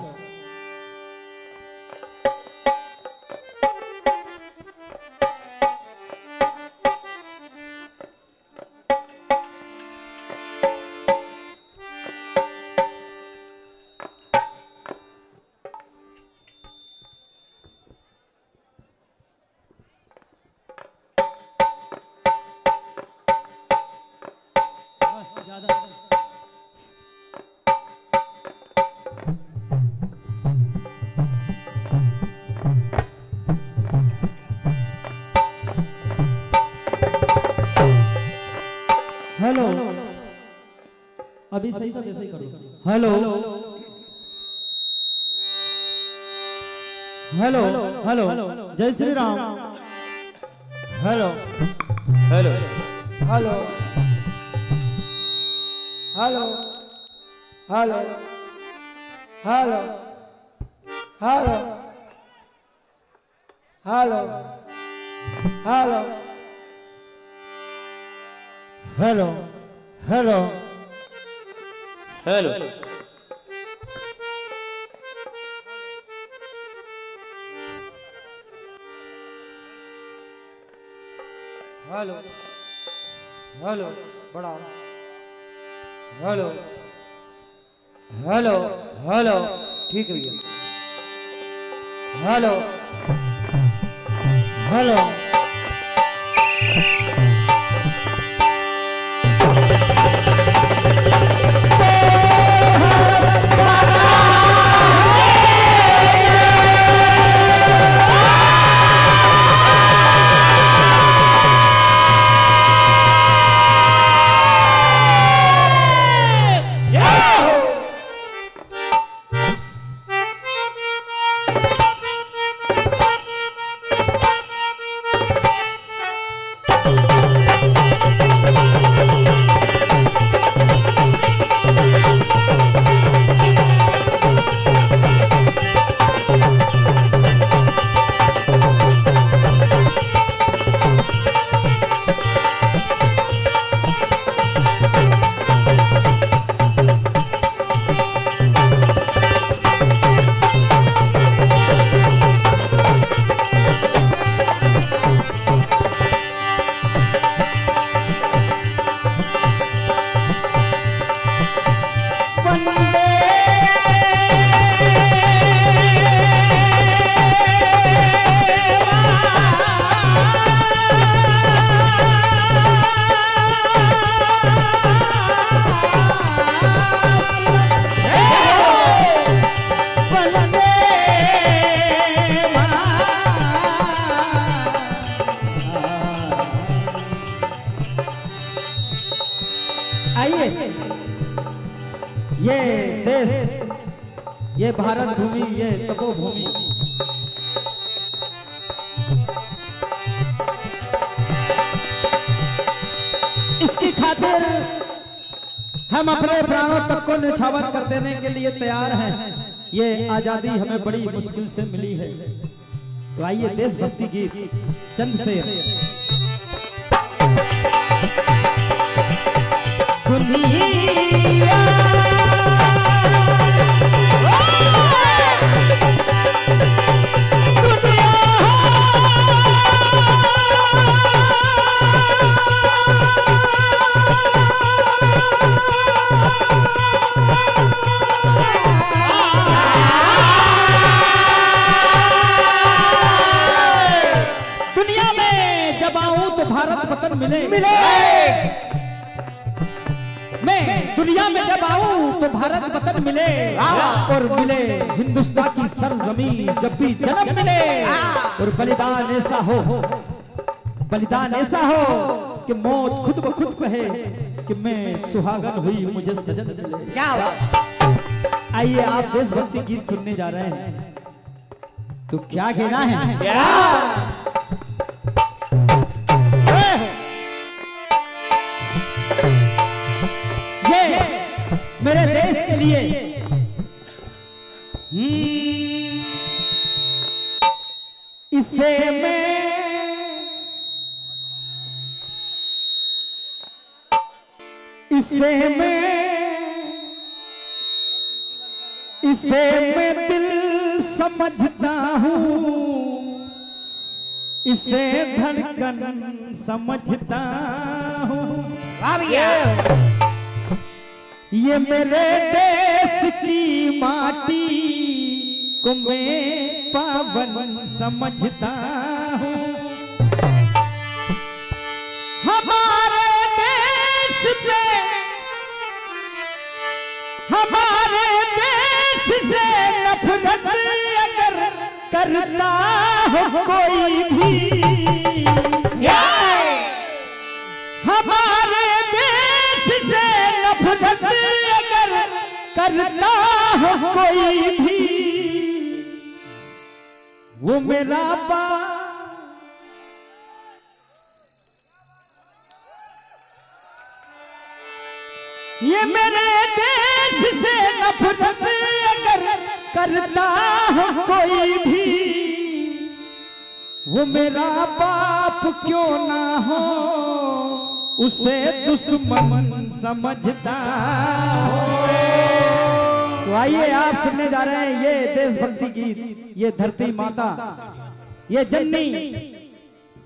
अभी सही सब ऐसे ही करो। हेलो हेलो हेलो जय Shri Ram. Hello hello hello hello hello hello hello hello hello hello hello hello hello hello बड़ा हेलो हेलो हेलो ठीक है भैया हेलो हेलो आइए ये देश ये भारत भूमि ये तपोभूमि इसकी खातिर हम अपने प्राणों तक को न्यौछावर कर देने के लिए तैयार हैं। ये आजादी हमें बड़ी मुश्किल से मिली है। तो आइए देशभक्ति गीत चंद से दुनिया में जब आऊं तो भारत वतन मिले मैं दुनिया में जब आऊं तो भारत वतन मिले और मिले हिंदुस्तान की सरजमीन जब भी जन्म मिले और बलिदान ऐसा हो बलिदान ऐसा हो कि मौत खुद ब खुद कहे कि मैं सुहागन हुई मुझे सजन मिले। क्या हुआ? आइए आप देशभक्ति गीत सुनने जा रहे हैं, तो क्या कहना है? ये मेरे देश के लिए इसे मैं दिल समझता हूँ, इसे धड़कन समझता हूँ। ये मेरे देश की माटी को मैं पावन समझता हूँ। हमारे देश पे, हमारे देश से नफरत अगर करता हो कोई भी, हमारे देश से नफरत अगर करता हो कोई भी, वो मेरा बाप ये मेरे देश से नफरत अगर करता हो कोई भी, वो मेरा बाप क्यों ना हो उसे दुश्मन समझता हो। तो आइए आप सुनने जा रहे हैं ये देशभक्ति गीत, ये धरती माता, ये जननी,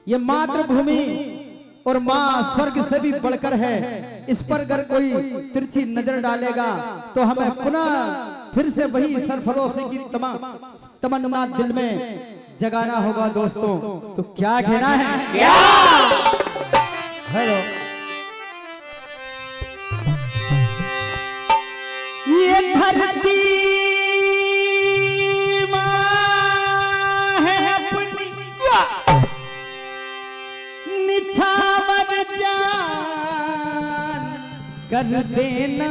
ये मातृभूमि और माँ स्वर्ग से भी बढ़कर है। इस पर अगर कोई तिरछी नजर डालेगा तो हमें पुनः फिर से वही सरफरोशी की तमन्ना दिल में जगाना होगा दोस्तों। तो क्या कहना है? हेलो, ये धरती माँ है अपनी निछावर जान कर देना,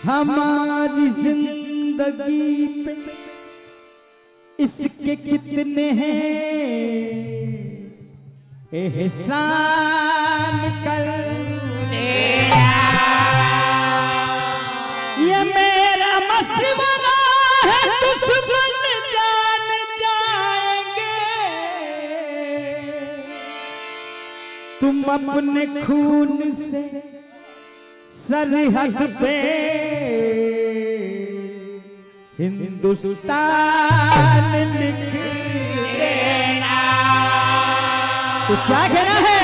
हमारी जिंदगी पे इसके कितने हैं एहसान कर देना। ये मेरा मशवरा है, दुश्मन जान जाएंगे, तुम अपने खून से सरहद पे हिंदुस्तान लिख देना। तो क्या कहना है?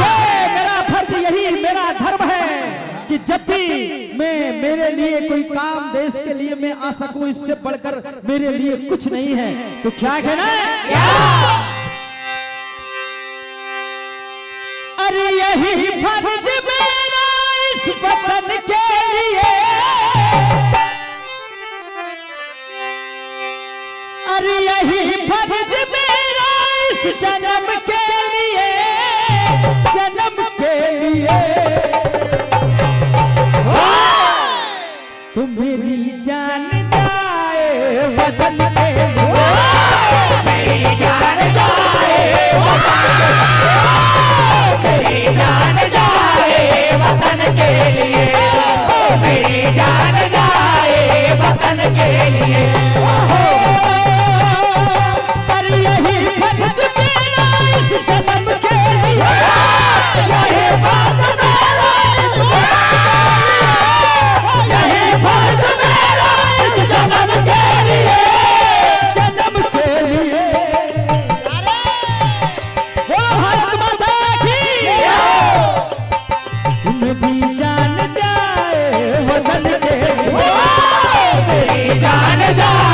ये मेरा फर्ज, यही मेरा धर्म है कि जब भी मैं मेरे लिए कोई काम देश के लिए मैं आ सकूं, इससे बढ़कर मेरे लिए कुछ नहीं है। तो क्या कहना है? अरे यही फर्ज मेरा इस वतन के लिए, अरे यही फर्ज मेरा इस जन्म के लिए, जन्म के लिए। तो मेरी जान जाए वतन के लिए, मेरी जान जाए वतन के लिए, मेरी जान जाए वतन के लिए, मेरी जान जाए वतन के लिए। यही फर्ज मेरा इस जन्म के लिए, यही फर्ज मेरा इस जन्म के लिए, जन्म के लिए। वो भारत माता की मेरी जान जाए वतन के लिए, मेरी जान जाए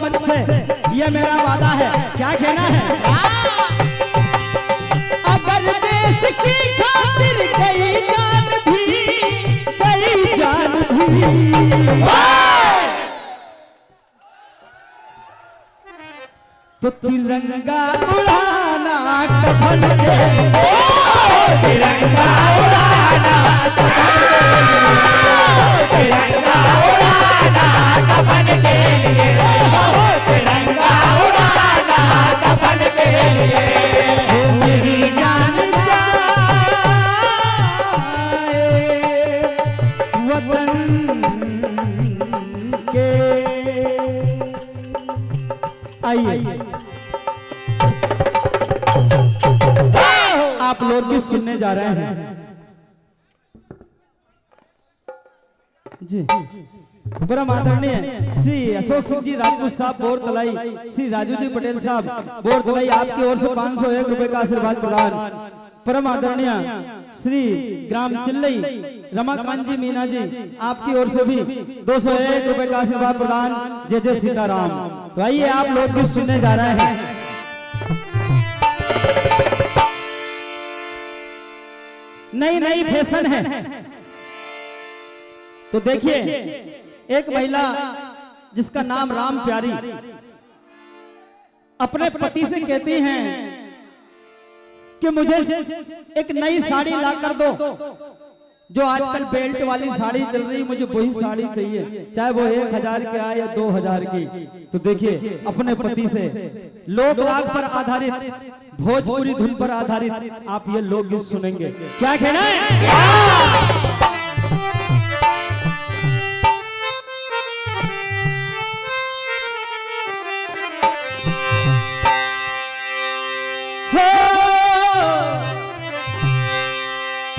मंच से ये मेरा वादा है। क्या कहना है? अगर देश की खातिर कई जान भी तो तिरंगा उड़ाना कफन के, तिरंगा उड़ाना कफन के लिए, तिरंगा उड़ाना कफन के लिए, तिरंगा उड़ाना कफन के लिए। मेरी जान जाए वतन के। आइए आप लोग भी सुनने जा रहे हैं जी। परम आदरणीय श्री अशोक सिंह जी राजपूत साहब बोरतलाई, श्री राजू जी पटेल साहब बोरतलाई, आपकी ओर से 501 रुपए का आशीर्वाद प्रदान। परम आदरणीय श्री ग्राम चिल्लई रमाकांत जी मीना जी, आपकी ओर से भी 201 रुपए का आशीर्वाद प्रदान। जय जय सीताराम। तो आइए आप लोग भी सुनने जा रहे हैं। नई नई फैशन है। तो देखिए एक महिला जिसका नाम राम प्यारी अपने पति से कहती हैं कि मुझे एक नई साड़ी ला कर दो, जो आजकल बेल्ट वाली साड़ी चल रही, मुझे वही साड़ी चाहिए, चाहे वो 1000 की आए या 2000 की। तो देखिए अपने पति से लोक राग पर आधारित, भोजपुरी धुन पर आधारित आप ये लोकगीत सुनेंगे। क्या कहना है?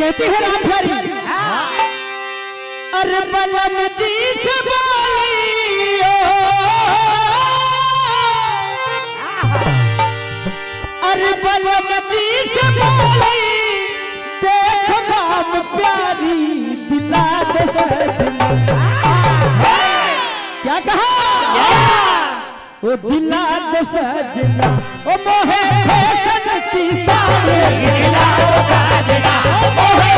कहती है राम प्यारी, अरे बलम जी से बोलियो, अरे बलम जी से बोली, देख राम प्यारी दिला दे सजना। क्या कहा? वो दिला दे सजना, ओ मोहे फैशन की साड़ी दिला दो सजना, ओ मोहे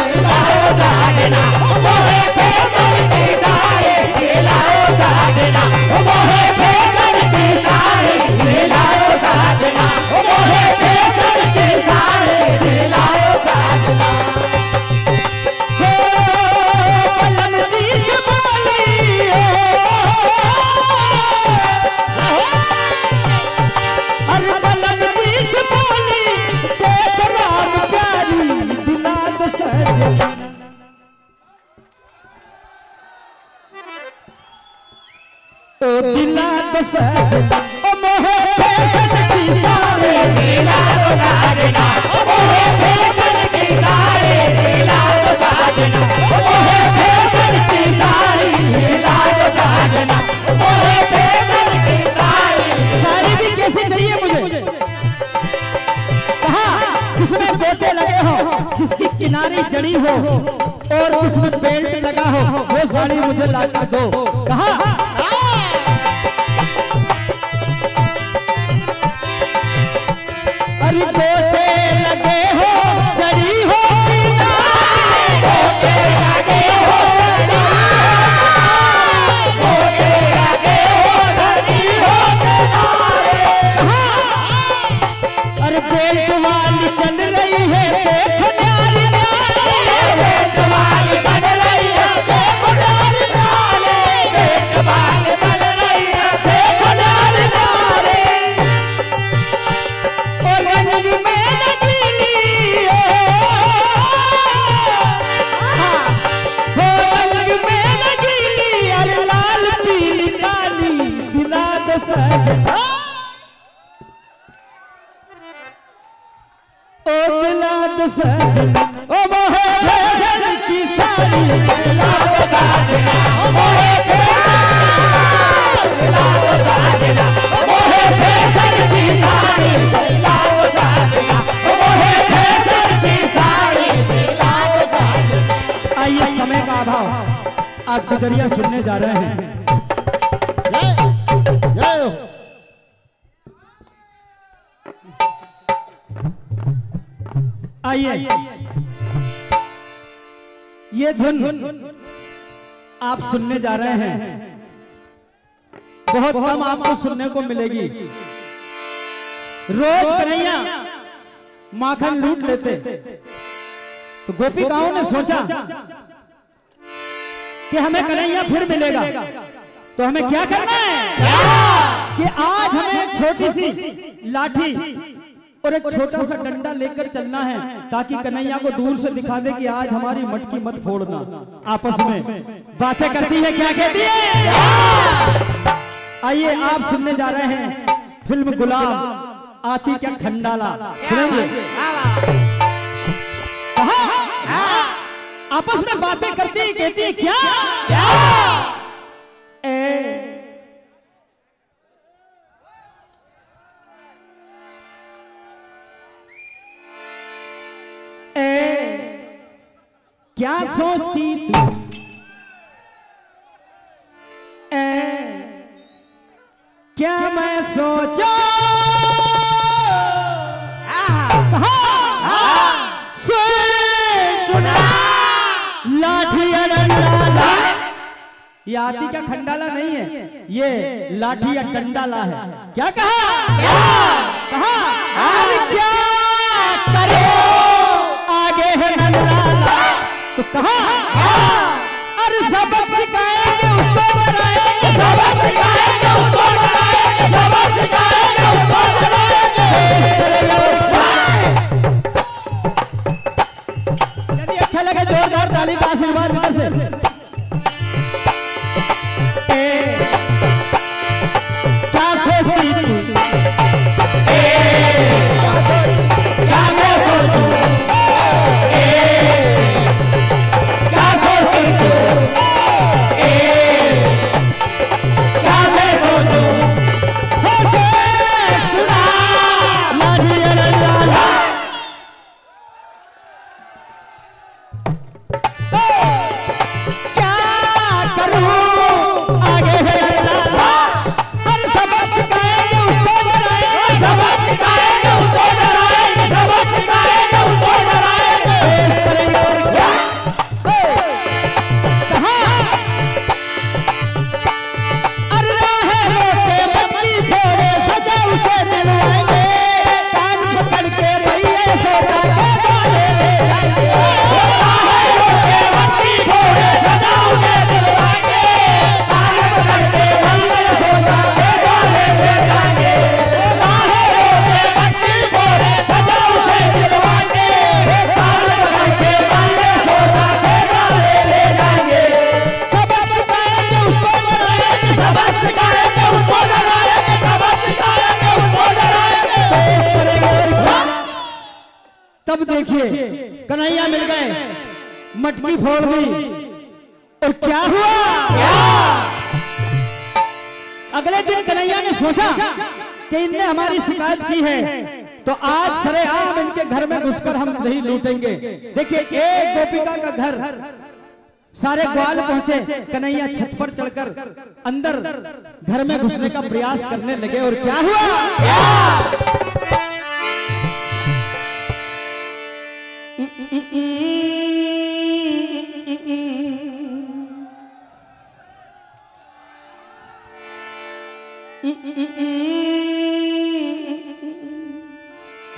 दिला दो सजना, ओ मोहे फैशन की साड़ी दिला दो सजना, ओ मोहे फैशन की साड़ी दिला दो सजना, ओ मोहे फैशन की साड़ी दिला दो सजना। हो बलम जी से बोलियो, अरे बलम जी से बोली, देख राम प्यारी दिला दो सजना। ओ दिला दो सजना, ओ मोहे फैशन की साड़ी दिला दो सजना, ओ मोहे फैशन की साड़ी दिला दो सजना, ओ मोहे फैशन की साड़ी दिला दो सजना, ओ मोहे फैशन की साड़ी। साड़ी भी कैसी चाहिए मुझे? कहा जिसमें गोटे लगे हो, जिसकी किनारी जड़ी हो और जिसमें बेल्ट लगा हो, वो साड़ी मुझे ला कर दो। कहा अरे गोटे लगे हो, जड़ी हो किनारे, गोटे लगे हो, गोटे लगे हो, जड़ी हो किनारे। अरे बेल्ट वाली चल रही है, देखो न्यारी न्यारे, बेल्ट वाली चल रही है, देखो न्यारी न्यारे, बेल्ट वाली चल रही है, देखो न्यारी न्यारे। और रंग में नगीली हो रंग में नगीली, अरे लाल पीली काली दिला दो सजना, ओ दिला दो सजना, ओ मोहे फैशन की साड़ी दिला दो सजना, ओ मोहे दिला दो सजना, ओ मोहे फैशन की साड़ी दिला दो सजना, ओ मोहे फैशन की साड़ी दिला दो सजना। आइए समय का अभाव, आप गुजरिया सुनने जा रहे हैं। आइए, ये धुन आप सुनने जा रहे हैं, बहुत कम आपको सुनने को मिलेगी। रोज कन्हैया माखन लूट लेते, तो गोपिकाओं ने सोचा कि हमें कन्हैया फिर मिलेगा, तो हमें क्या करना है कि आज हमें छोटी सी लाठी और एक छोटा सा डंडा लेकर चलना है, ताकि कन्हैया को दूर से दिखा दे कि आज हमारी मटकी मत फोड़ना। आपस में बातें करती है, क्या कहती है? आइए आप सुनने जा रहे हैं फिल्म गुलाम, आती क्या खंडाला, सुनेंगे? आपस में बातें करती है, कहती है क्या? क्या सोचती तू क्या मैं सोचा सुना लाठी या डंडाला। ये आती का खंडाला नहीं है, ये लाठी या डंडाला है। क्या कहा? कहा क्या करे आगे है नंदाला, तो कहा अरे सबक सिखाएंगे उसको, बनाएंगे सबक सिखाएंगे उसको, बनाएंगे सबक सिखाएंगे उसको, बनाएंगे। यदि अच्छा लगे जोरदार ताली का आशीर्वाद देने से। क्या सोचती तू, क्या मैं सोचूं, तब देखिए कन्हैया मिल गए, मटकी फोड़ दी, और क्या हुआ? अगले दिन कन्हैया ने सोचा कि इनने हमारी शिकायत की है, तो आज सरेआम इनके घर में घुसकर हम दही लूटेंगे। देखिए एक गोपिका का घर, सारे ग्वाल पहुंचे, कन्हैया छत पर चढ़कर अंदर घर में घुसने का प्रयास करने लगे, और क्या हुआ?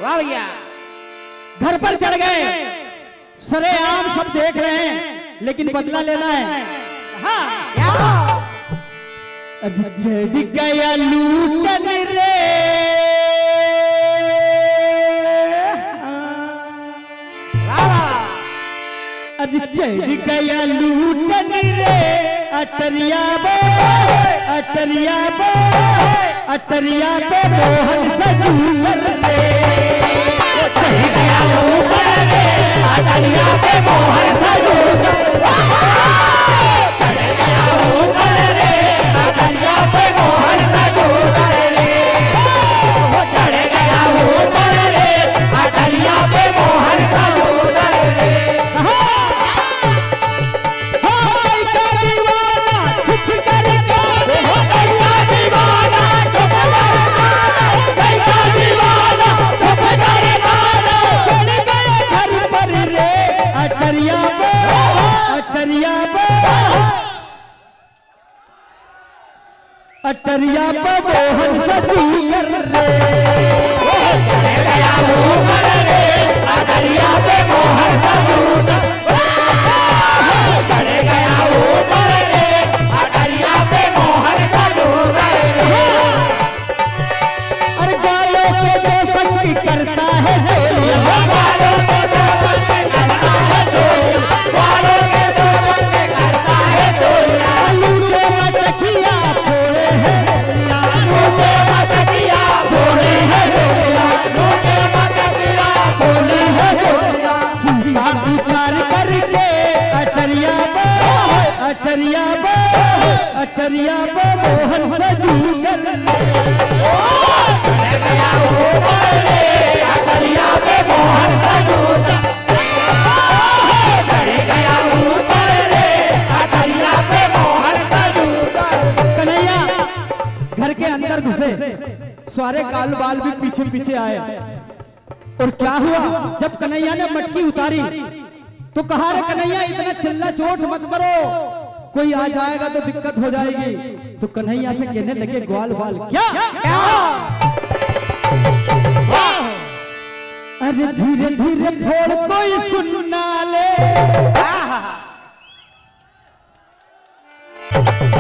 वाह भैया, घर पर चढ़ गए, सरेआम सब देख रहे हैं, लेकिन बदला लेना है। हाँ चढ़ गया लूटन रे, चढ़ गया लूटन रे, अटरिया पे मोहन सजू कर रे, चढ़ गया लूटन रे, अटरिया पे मोहन सजू कर रे, चढ़ गया लूटन रे, अटरिया पे मोहन सजू कर रे, चढ़ गया लूटन रे, अटरिया पे मोहन सजू कर रे। घर अटरिया पे मोहन सजू कर रे अटरिया पे मोहन सजू चढ़े गया ऊपर रे अटरिया पे मोहन सजू अरे गालों के देशक की करता है जोलिया वालों के दोस्त करता है जोलिया वालों के दोस्त करता है जोलिया लूटे मटकिया फोड़े हैं लूटे मटकिया फोड़े हैं जोलिया लूटे मटकिया फोड़े हैं जोलिया सीता उतार करके अटरिया पे मोहन सजू कर चढ़े गया ऊपर रे अटरिया पे मोहन सजू चढ़े गया ऊपर रे अटरिया पे मोहन सजू कन्हैया घर के अंदर घुसे सारे काल बाल भी पीछे पीछे आए और क्या हुआ जब कन्हैया ने मटकी उतारी तो कहा रे कन्हैया इतना चिल्ला चोट मत करो कोई आ जाएगा तो दिक्कत हो जाएगी तो कन्हैया से कहने लगे ग्वाल बाल क्या अरे धीरे धीरे फोड़ कोई सुनना ले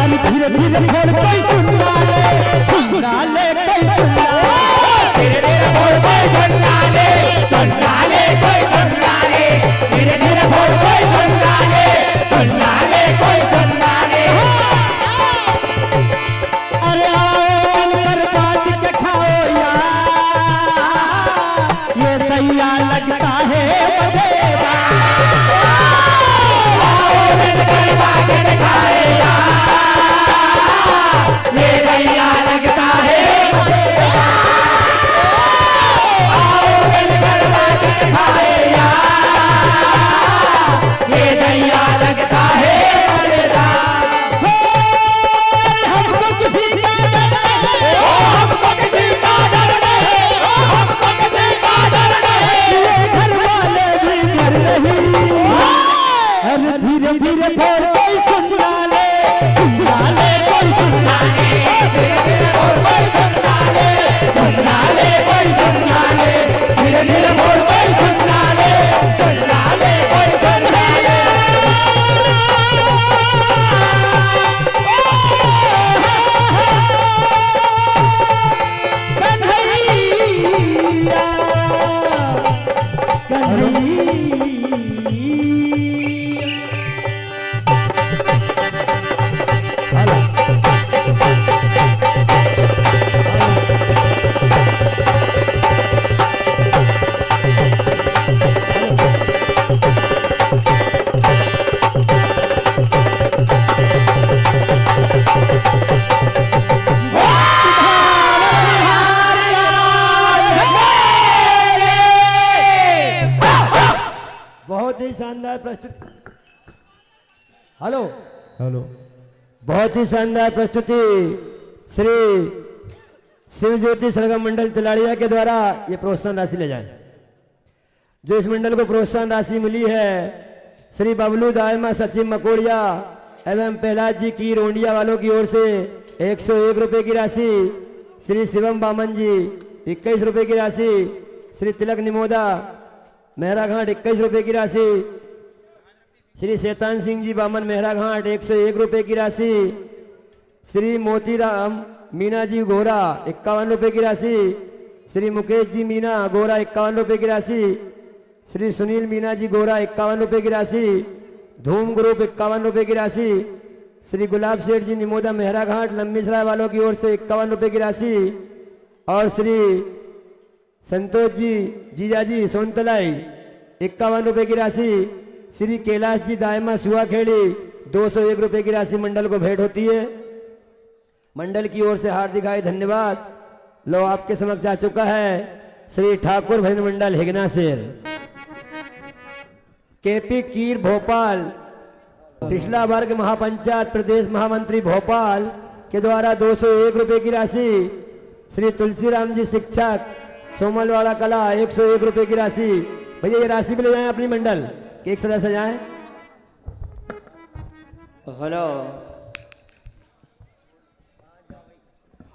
अरे धीरे धीरे फोड़ कोई सुनना ले कोई सुनना धीरे धीरे फोड़ कोई सुनना ले कोई सुनना ले धीरे धीरे फोड़ कोई सुनना ले कोई सुनना ले अरे आओ मिलकर बांट के खाओ यार ये दैया लगता है बजेगा आओ मिलकर बांट के खाए यार ये दैया लगता है आओ मिलकर बांट के खाए यार ये दैया लगता है हमको किसी का हमको किसी का डर नहीं हमको किसी का डर नहीं ये घर वाले भी डर नहीं अरे धीरे धीरे फोड़ कोई सुनना ले कोई सुनना ले धीरे धीरे फोड़ कोई सुनना ले कोई सुनना ले धीरे धीरे फोड़ कोई सुनना ले कोई सुनना ले कन्हैया कन्हैया बहुत ही शानदार प्रस्तुति। हेलो हेलो बहुत ही शानदार प्रस्तुति श्री शिव ज्योति सरगम मंडल तिलाड़िया के द्वारा ये प्रोत्साहन राशि ले जाए। जो इस मंडल को प्रोत्साहन राशि मिली है श्री बबलू दायमा सचिव मकोड़िया एवं प्रहलाद जी की रोंडिया वालों की ओर से 101 रुपये की राशि, श्री शिवम बामन जी 21 रुपये की राशि, श्री तिलक निमोदा मेहरा घाट 21 रुपये की राशि, श्री शैतान सिंह जी बामन मेहरा घाट 101 रुपये की राशि, श्री मोतीराम मीना जी गोरा 51 रुपये की राशि, श्री मुकेश जी मीना गोरा 51 रुपये की राशि, श्री सुनील मीना जी गोरा 51 रुपये की राशि, धूम ग्रुप 51 रुपये की राशि, श्री गुलाब सेठ जी निमोदा मेहरा घाट लंबीसराय वालों की ओर से 51 रुपये की राशि और श्री संतोष जी जीजा जी सोनतलाई 51 रुपये की राशि, श्री कैलाश जी दायमा सुहाखेड़ी 201 रुपये की राशि मंडल को भेंट होती है। मंडल की ओर से हार्दिक धन्यवाद। लो आपके समक्ष आ चुका है श्री ठाकुर भजन मंडल हिगना शेर केपी कीर भोपाल पिछला वर्ग महापंचायत प्रदेश महामंत्री भोपाल के द्वारा 201 रुपये की राशि, श्री तुलसीराम जी शिक्षक सोमलवाड़ा कला 101 रुपये की राशि। भैया ये राशि भी ले जाएं अपनी मंडल एक सदस्य जाएं। हेलो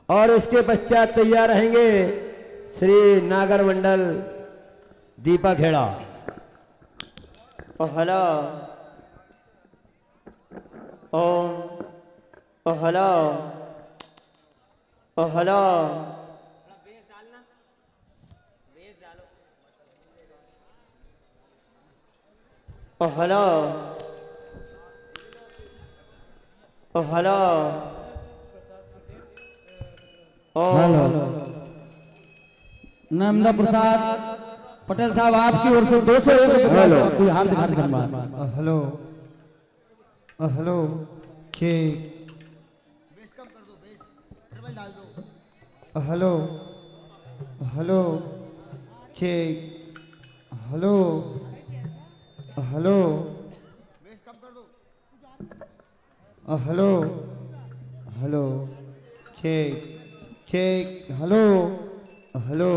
और इसके पश्चात तैयार रहेंगे Shri Nagar Mandal Deepa Kheda. Hello Om hello hello hello hello hello Nanda Prasad Patel साहब आपकी ओर से 201 रुपये हार्दिक हार्दिक धन्यवाद। हेलो हेलो ठीक हेलो हेलो ठीक हेलो हेलो हेलो हेलो ठीक ठीक हेलो हेलो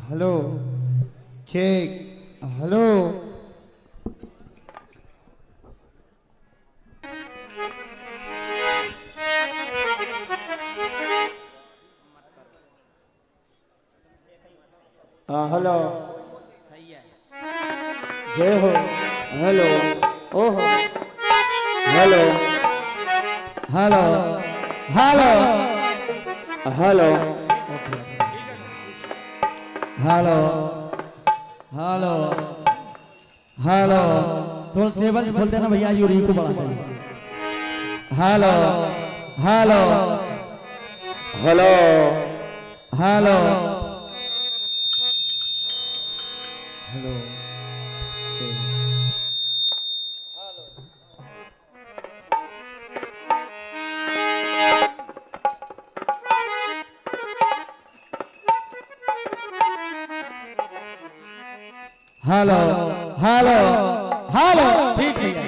हेलो ठीक हेलो हेलो जय हो हेलो ओहो hello hello hello hello hello hello hello थोड़ा टेबल खोल देना भैया यूरी को बढ़ा देना। Hello hello hello hello hello hello hello hello ठीक है।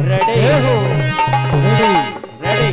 रेडी हो रेडी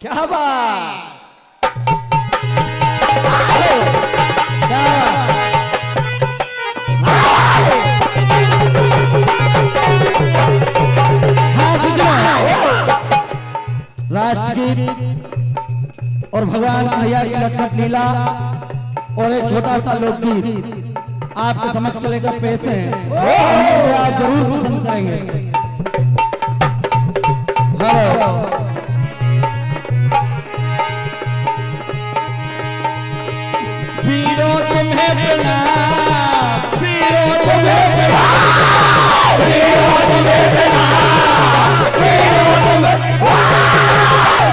क्या बात राष्ट्रगीत और भगवान कन्हैया की लखपत लीला और एक छोटा सा लोकगीत आपके समक्ष लेकर पेश है। आप जरूर पसंद करेंगे। हेलो वीरों तुम्हें प्रणाम, वीरों तुम्हें प्रणाम, वीरों तुम्हें प्रणाम, वीरों तुम्हें प्रणाम,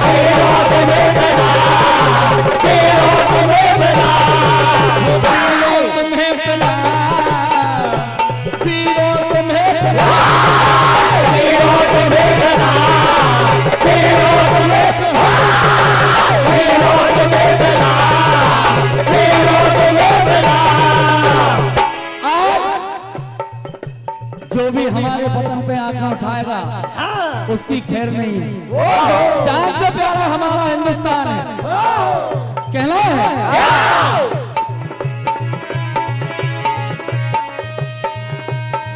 वीरों तुम्हें प्रणाम, वीरों तुम्हें प्रणाम, वीरों तुम्हें प्रणाम, वीरों तुम्हें प्रणाम, वीरों तुम्हें प्रणाम, वीरों तुम्हें प्रणाम, वीरों तुम्हें प्रणाम, वीरों तुम्हें प्रणाम। जो भी हमारे वतन पे आंखें उठाएगा उसकी खैर नहीं है। चांद से प्यारा हमारा हिंदुस्तान है, कहना है।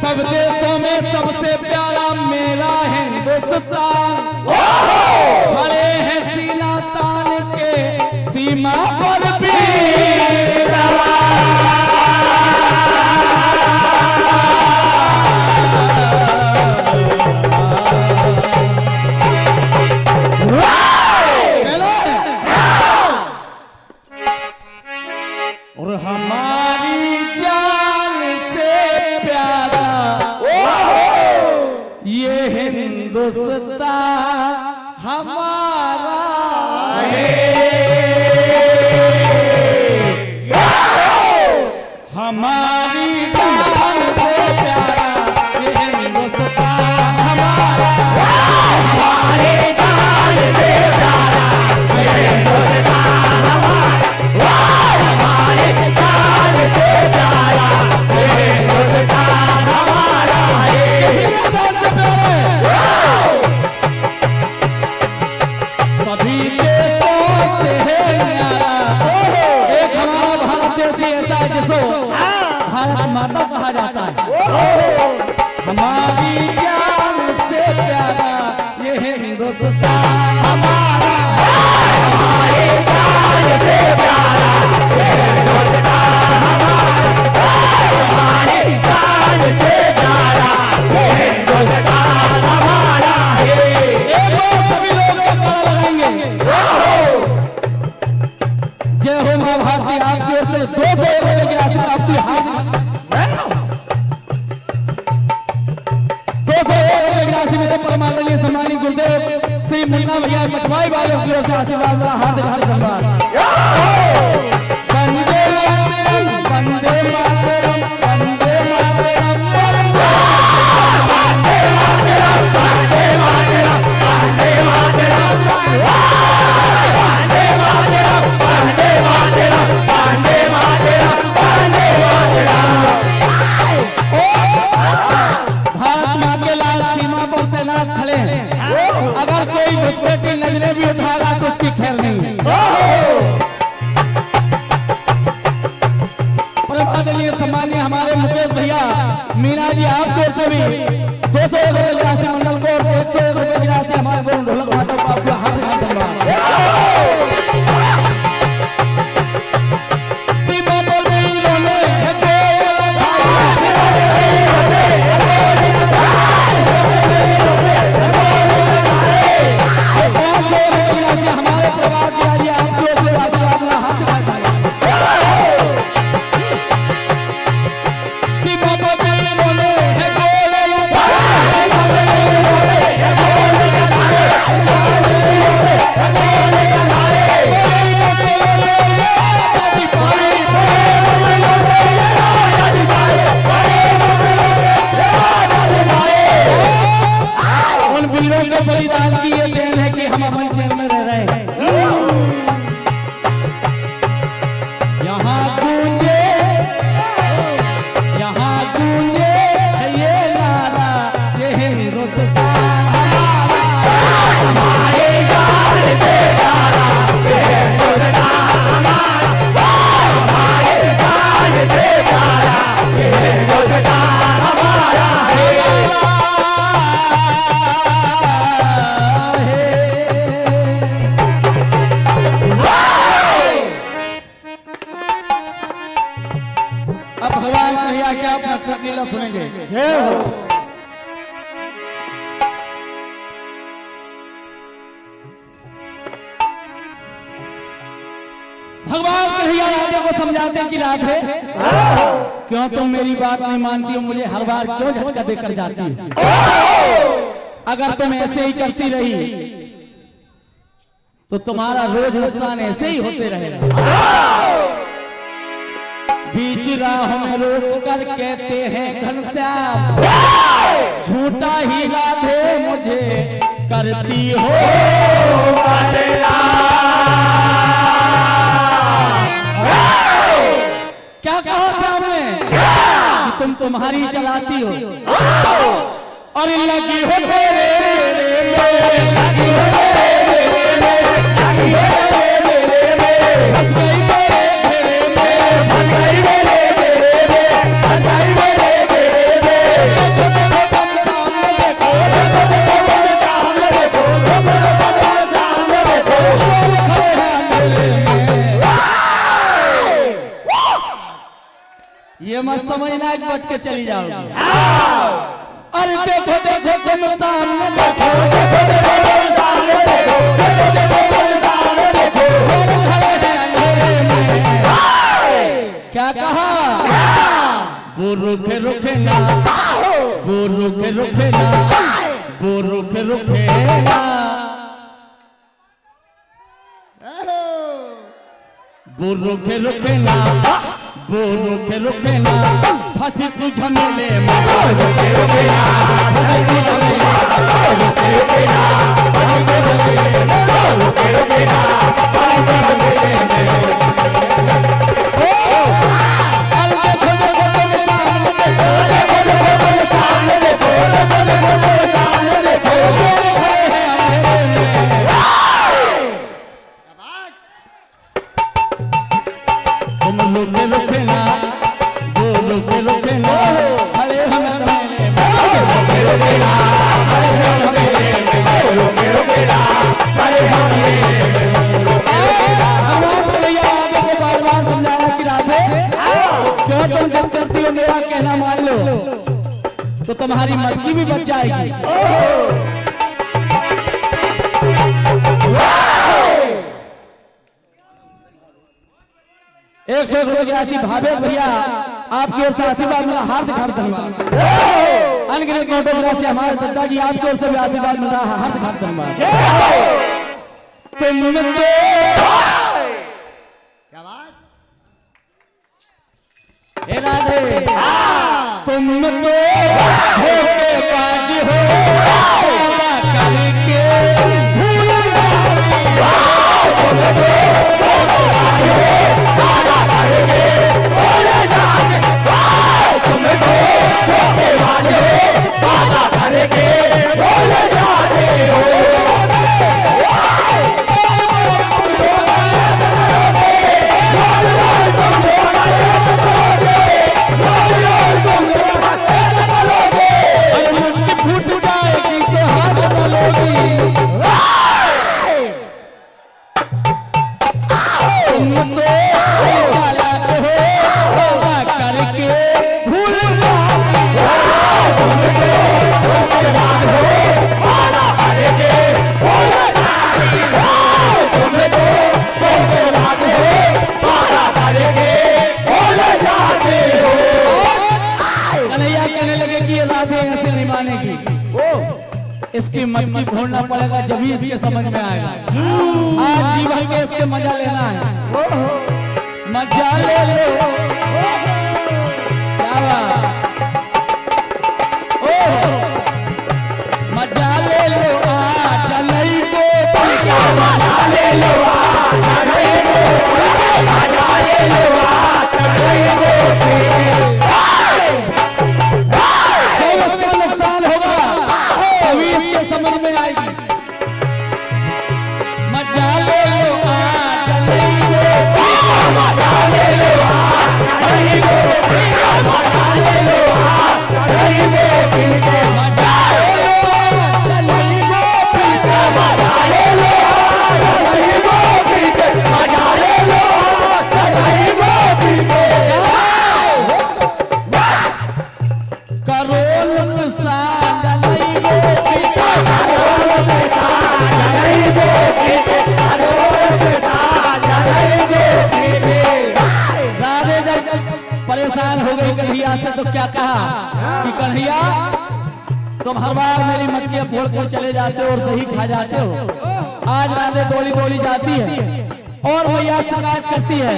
सब देशों में सबसे प्यारा मेरा हिंदुस्तान, खड़े हैं सीना तान के सीमा पर भी और हमारी जान से प्यारा ये हिंदुस्तान हमारा है। हमारी जान से प्यारा ये हिंदुस्तान हमारा, हमारी जान से प्यारा ये हिंदुस्तान हमारा, हमारी जान से प्यारा ये हिंदुस्तान हमारा है। सभी देशों से है न्यारा, एक हमारा भारत देश ऐसा है जिसको भारत माता कहा जाता है। हमारी जान से प्यारा ये हिंदुस्तान हमारा, हमारी जान से प्यारा ये हिंदुस्तान हमारा, हमारी जान से प्यारा ये हिंदुस्तान हमारा है। एक बार सभी लोग नारा लगाएंगे, जय हो मां भारती। आपकी ओर से 200 रुपए की राशि आपकी हाथ 200 रुपए की राशि मेरे परमात्मा सम्मानी गुरुदेव श्री मुन्ना भैया मठवाई वाले की ओर से आशीर्वाद मेरा हार्दिक हार्दिक धन्यवाद। वंदे मातरम, वंदे मातरम, वंदे मातरम, वंदे मातरम, वंदे मातरम, वंदे मातरम, वंदे मातरम, वंदे मातरम, वंदे मातरम, वंदे मातरम। भारत मां के लाल सीमा पर तैनात खड़े हैं, अगर कोई दुश्मन की नजरें भी उठाएगा तो उसकी खैर नहीं है। आदरणीय सम्मानीय हमारे मुकेश भैया मीना जी आपके ओर से भी 200 रुपए की राशि मंडल को और 100 रुपए की राशि हमारे गुरु ढोलक माता को आपको हार्दिक हार्दिक धन्यवाद। सीमा पर वीरों ने हमारे परिवार की आज आपकी ओर से आशीर्वाद मेरा हार्दिक हार्दिक धन्यवाद। सीमा पर वीरों ने गोले उन वीरों को बलिदान की ये देन है कि हम अमन चैन में रह रहे हैं। यहाँ गूंजे है ये नारा ये हिंदुस्तान हमारा, हमारी जान से प्यारा ये हिंदुस्तान हमारा, हमारी जान से प्यारा ये हिंदुस्तान हमारा है। अब भगवान कन्हैया क्या अपना कृत लीला सुनेंगे। जय हो। भगवान कन्हैया राधे को समझाते हैं कि राधे क्यों तुम मेरी बात नहीं मानती हो, मुझे हर बार क्यों झटका देकर जाती है। अगर तुम ऐसे ही करती रही तो तुम्हारा रोज नुकसान ऐसे ही होते रहेगा। बीच राह में रोक कर कहते हैं घनश्याम, झूठा ही राधे मुझे करती हो क्या कहा था हमने? तुम तुम्हारी चलाती हो और लगी हो मेरे लगी हो ये मत समझना कि बच के चली जाओगी। अरे देखो देखो तुम सामने देखो क्या कहा वो रुके रुके ना वो रुके रुके ना वो रुके रुके ना वो रुके रुके ना वो रुके रुके ना फंसी तू झमेले में रुके रुके ना फंसी तू झमेले में रुके रुके ना फंसी तू झमेले में रुके रुके ना फंसी तू झमेले में ओ अरे देखो देखो सामने देखो सामने देखो तुम रुके रुके ना वो रुके रुके ना अरे हम तुम्हें रुके रुके ना अरे हम तुम्हें रुके रुके ना अरे हम तुम्हें बार-बार समझाना कि राधे क्यों तुम जब करती हो मेरा कहना मान लो तो तुम्हारी मटकी भी बच जाएगी। एक सौ रुपये की राशि भावेश भैया आपकी ओर से आशीर्वाद मिला, हार्दिक हार्दिक धन्यवाद। अनगिनत नोटों की राशि हमारे दत्ता जी आपकी ओर से भी आशीर्वाद मिल रहा है, हार्दिक हार्दिक धन्यवाद। तुम तो क्या बात हे राधे तुम तो धोखेबाज हो करके इसकी मटकी फोड़ना पड़ेगा जब ही इसके समझ में आएगा। आज जीवन के इसके मजा लेना है, मजा ले लो क्या बात मजा ले लो आज नहीं को मजा ले लो आज नहीं को मजा ले लो आज नहीं को जब इसका नुकसान होगा तभी इसके समझ में आएगी। मजा ले लो आज नहीं को मजा ले लो आज नहीं को मजा ले लो आज नहीं को मजा ले लो आज नहीं को मजा ले लो आज नहीं को मजा ले लो आज नहीं को करो नुकसान नहीं को राधे जब परेशान हो गई कन्हैया से तो क्या कहा कि कन्हैया तुम हर बार मेरी मटकियां फोड़ कर चले जाते हो और दही खा जाते हो। आज राधे बोली बोली जाती है और भैया शिकायत करती है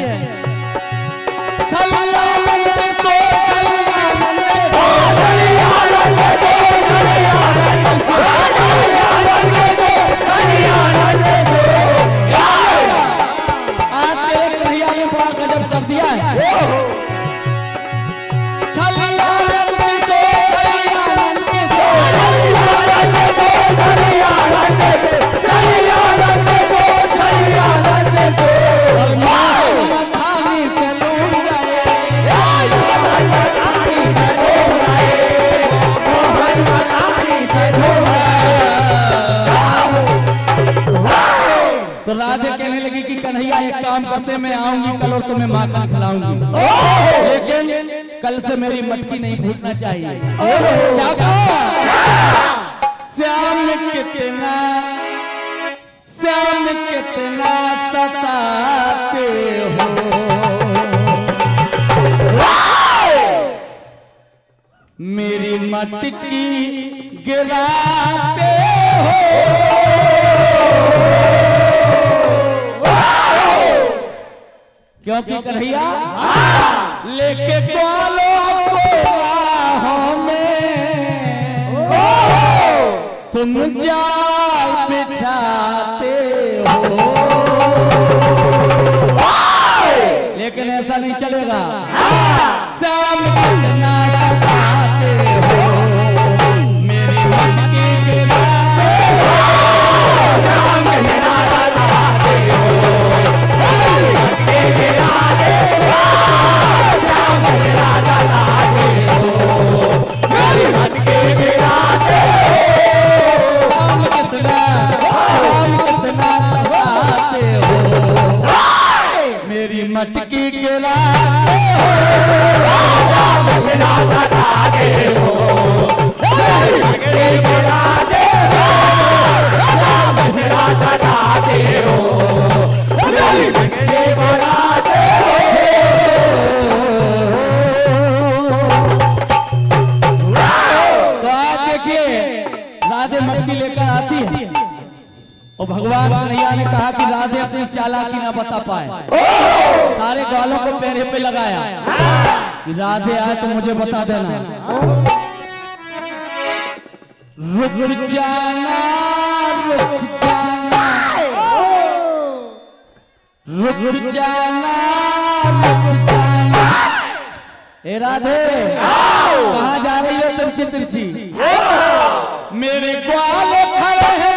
आज तेरे कन्हैया ने बड़ा गजब कर दिया है। एक काम करते, मैं आऊंगी कल और तुम्हें माखन खिलाऊंगी, लेकिन कल से मेरी मटकी नहीं भूलना चाहिए। क्या कहा? श्याम कितना सताते हो, मेरी मटकी गिराते हो, क्योंकि कन्हैया लेके ग्वालों को राहों में तुम जाल बिछाते हो, लेकिन ऐसा नहीं चलेगा। श्याम कितना सताते हो, मेरी मटकी गिराते हो, श्याम कितना सताते हो, मेरी मटकी गिराते हो, श्याम कितना सताते हो, मेरी मटकी गिराते हो, श्याम कितना सताते हो, मेरी मटकी गिराते हो, श्याम कितना सताते हो, मेरी मटकी गिराते हो, श्याम कितना सताते हो, मेरी मटकी गिराते हो। तो आप देखिए, राधे मटकी लेकर आती है और भगवान कन्हैया ने कहा कि राधे अपनी चालाकी ना बता पाए, सारे ग्वालों को पैरे पे लगाया कि राधे आए तो मुझे बता देना। रुक जाना, रुक जाना, रुक जाना, रुक जाना। ए राधे, कहाँ जा रही हो तिरछी तिरछी? मेरे ग्वाल खड़े हैं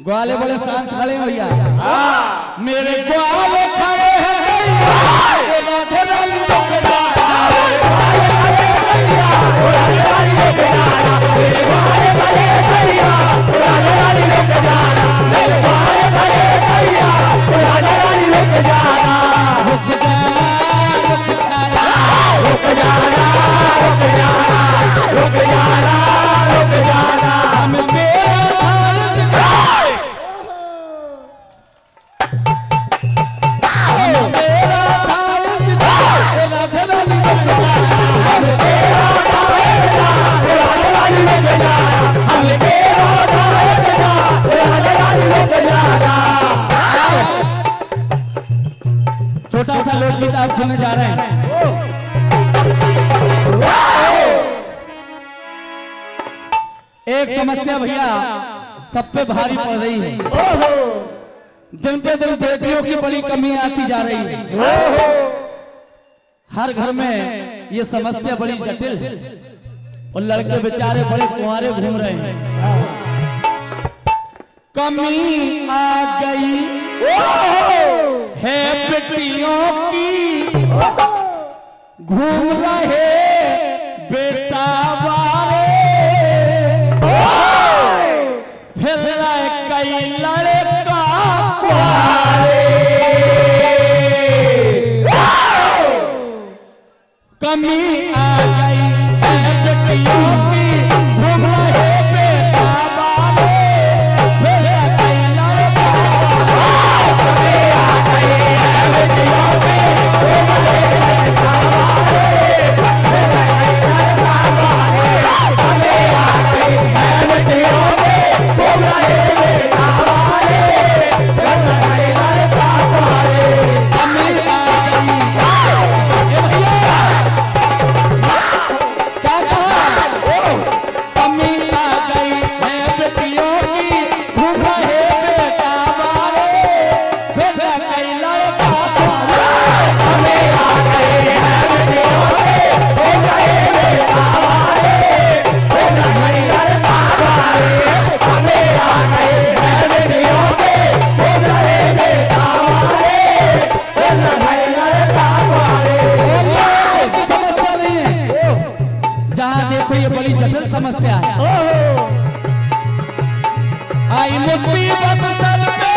ग्वाले बड़े शांत खड़े हैं भैया, मेरे ग्वाले खड़े हैं राधे रानी रुक जाना, राधे रानी रुक जाना, मेरे ग्वाले खड़े भैया, राधे रानी रुक जाना, मेरे ग्वाले खड़े भैया, राधे रानी रुक जाना, रुक जाना, रुक जाना, रुक जाना, रुक जाना, रुक जाना, रुक जाना, हम छोटा सा लोकगीत आप सुनने जा रहे हैं। एक समस्या भैया सब पे भारी पड़ रही है, दिन पे दिन बेटियों की बड़ी कमी आती जा रही है, हर घर में ये समस्या बड़ी जटिल है और लड़के बेचारे बड़े कुंवारे घूम रहे हैं। कमी आ गई है बेटियों की, घूम रहे बेटा वाले, फिर रहे कई लड़का कुंवारे, कमी आ गई है बेटियों की, घूम रहे बेटा वाले, फिर रहे कई लड़का, कमी आ गई है बेटियों की, घूम रहे बेटा वाले, फिर रहे कई लड़का वाले, कमी आ गई है बेटियों की, घूम रहे बेटा वाले, फिर रहे कई लड़का वाले, कमी आ गई। ये भैया क्या कहा? कमी आ गई है बेटियों की, घूम रहे बेटा वाले, फिर कई लड़का वाले, कमी आ गई है बेटियों की, घूम रहे बेटा वाले, फिर कई लड़का वाले, कमी आ गई है बेटियों की, घूम रहे बेटा वाले, फिर कई लड़का वाले। समस्या नहीं है, जहाँ देखो ये बड़ी जटिल समस्या है। मुसीबत सर पे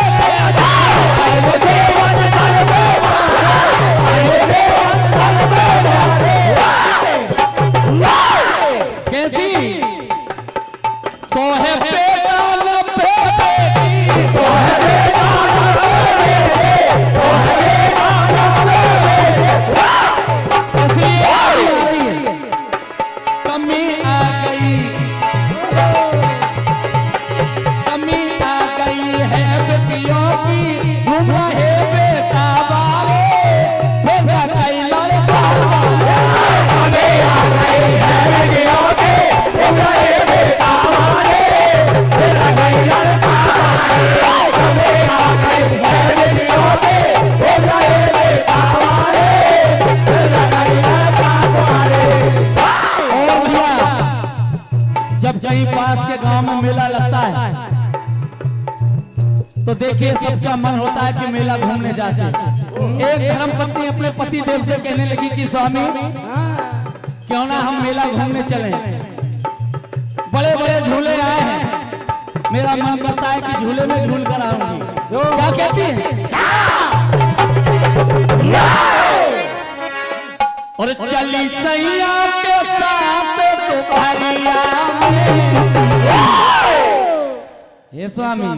कैसी सोहे बेटा न बेटी सोहे बेटा कैसी कमी आ गई है बेटियों की घूम रहे बेटा वाले फिर कई लड़का कमी आ गई है बेटियों की घूम रहे बेटा वाले फिर कई लड़का कमी आ गई है बेटियों की घूम रहे बेटा वाले फिर कई लड़का वाले। और भैया जब कहीं पास के गांव में मेला लगता है तो देखिए सबका मन होता है कि मेला घूमने जाते हैं। एक धर्मपत्नी अपने पति देव से कहने लगी कि स्वामी क्यों ना हम मेला घूमने चलें, बड़े बड़े झूले आए हैं, मेरा मन करता है कि झूले में झूल कर आऊंगी। क्या कहती है? और चली सैया के साथ दोपहरिया में हे स्वामी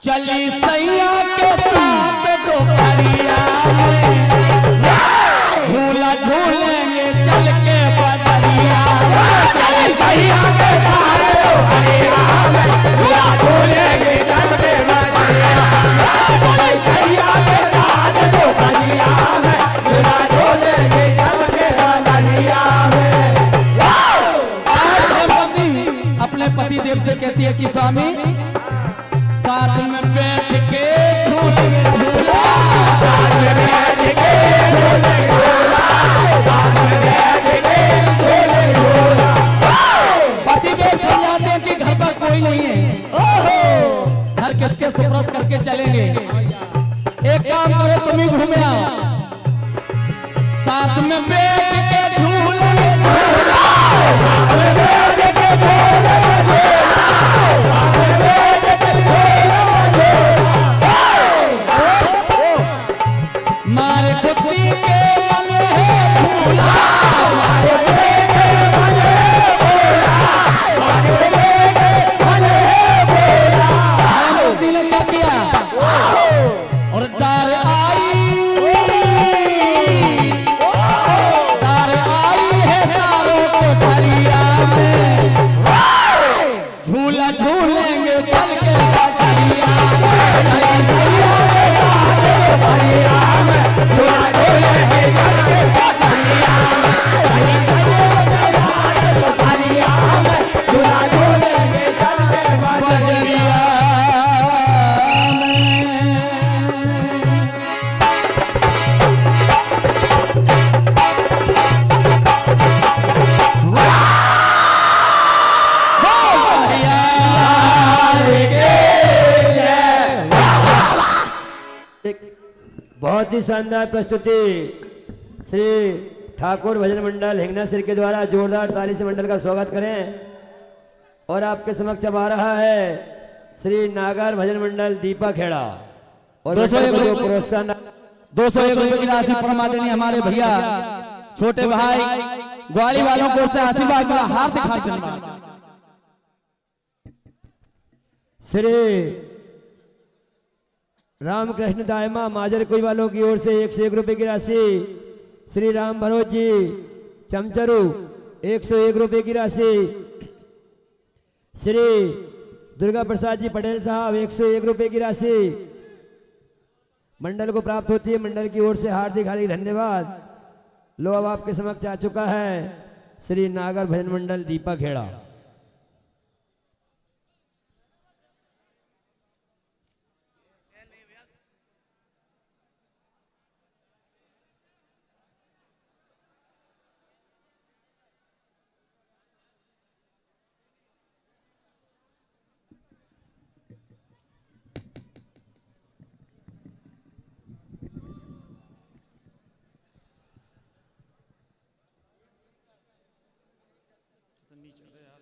चली सैया के साथ दोपहरिया में झूला झूलेंगे चल के बदरिया चली सैया के साथ दोपहरिया में झूला झूलेंगे चल के बदरिया चली सैया के साथ दोपहरिया में झूला झूलेंगे चल के बदरिया में। अपने पति देव से कहती है कि स्वामी साथ में बैठ के झूलेंगे झूला साथ में बैठ के झूलेंगे झूला साथ में बैठ के झूलेंगे झूला। पति देव समझाते हैं कि घर पर कोई नहीं है, घर किसके सुपुर्द करके चलेंगे। एक काम करो तुम ही घूमे आओ साथ में बैठ के झूलेंगे झूला साथ में बैठ के झूलेंगे झूला साथ में बैठ के मारे खुशी के मन है झूला मारे खुशी के मन है भोला मारे खुशी के मन है भोला। मोदी ने क्या किया और तार आई है तारों को थरिया में झूला झूलेंगे चल के बदरिया चली सैया के साथ दोपहरिया में झूला झूलेंगे चल के बदरिया चली सैया के साथ दोपहरिया में झूला झूलेंगे चल के बदरिया में। बहुत ही शानदार प्रस्तुति श्री ठाकुर भजन मंडल हिंगना सिर के द्वारा जोरदार ताली से मंडल का स्वागत करें। और आपके समक्ष अब आ रहा है श्री नागर भजन मंडल दीपा खेड़ा और मंडल को जो प्रोत्साहन 201 रुपए की राशि परमादरणीय हमारे भैया छोटे भाई ग्वाली वालों को से आशीर्वाद मिला, हार्दिक हार्दिक धन्यवाद। श्री रामकृष्ण दायमा माजर कोई वालों की ओर से 101 रुपए की राशि, श्री राम भरोज जी चमचरू 101 रुपए की राशि, श्री दुर्गा प्रसाद जी पटेल साहब 101 रुपए की राशि मंडल को प्राप्त होती है। मंडल की ओर से हार्दिक हार्दिक धन्यवाद। लो अब आपके समक्ष आ चुका है श्री नागर भजन मंडल दीपा खेड़ा। नीचे से यार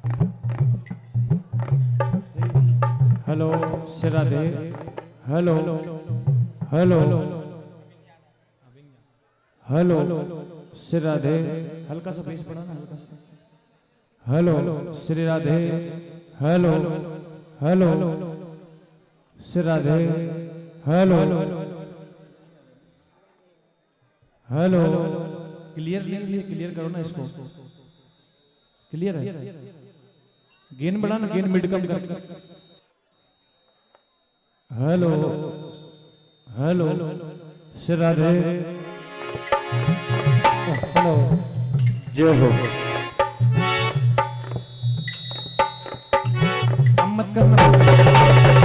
hello Shri Radhe hello hello hello Shri Radhe हल्का सा बेस पड़ा ना हल्का सा hello Shri Radhe hello hello Shri Radhe hello hello clear नहीं क्लियर करो ना इसको क्लियर है गेन बढ़ा ना गेन मिड कम कर hello hello Shri Radhe hello जय हो मत करना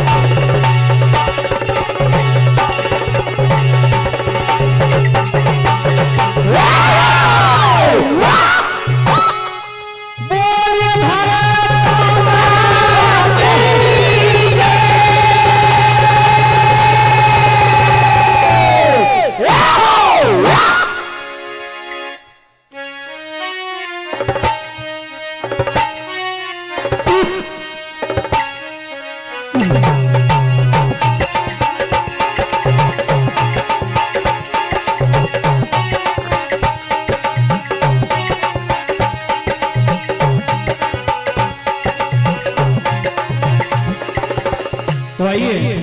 तो आइए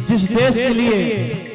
जिस देश के लिए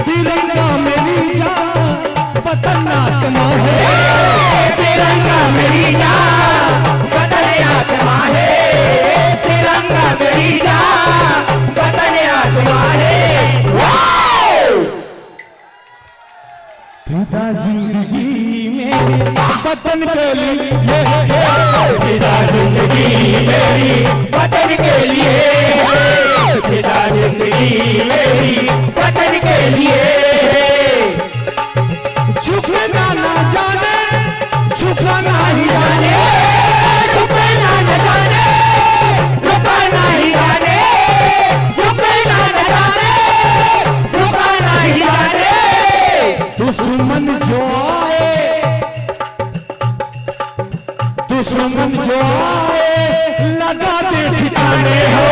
तिरंगा मेरी जान, वतन वतन के लिए फिदा जिंदगी मेरी वतन के लिए, फिदा जिंदगी मेरी वतन के लिए। झुकना ना जाने, झुकना ही जाने, झुकना न जाने, झुकना ही जाने, झुकना न जाने, झुकना ही जाने। दुश्मन जो आए, दुश्मन जो आए लगा दे ठिकाने हो,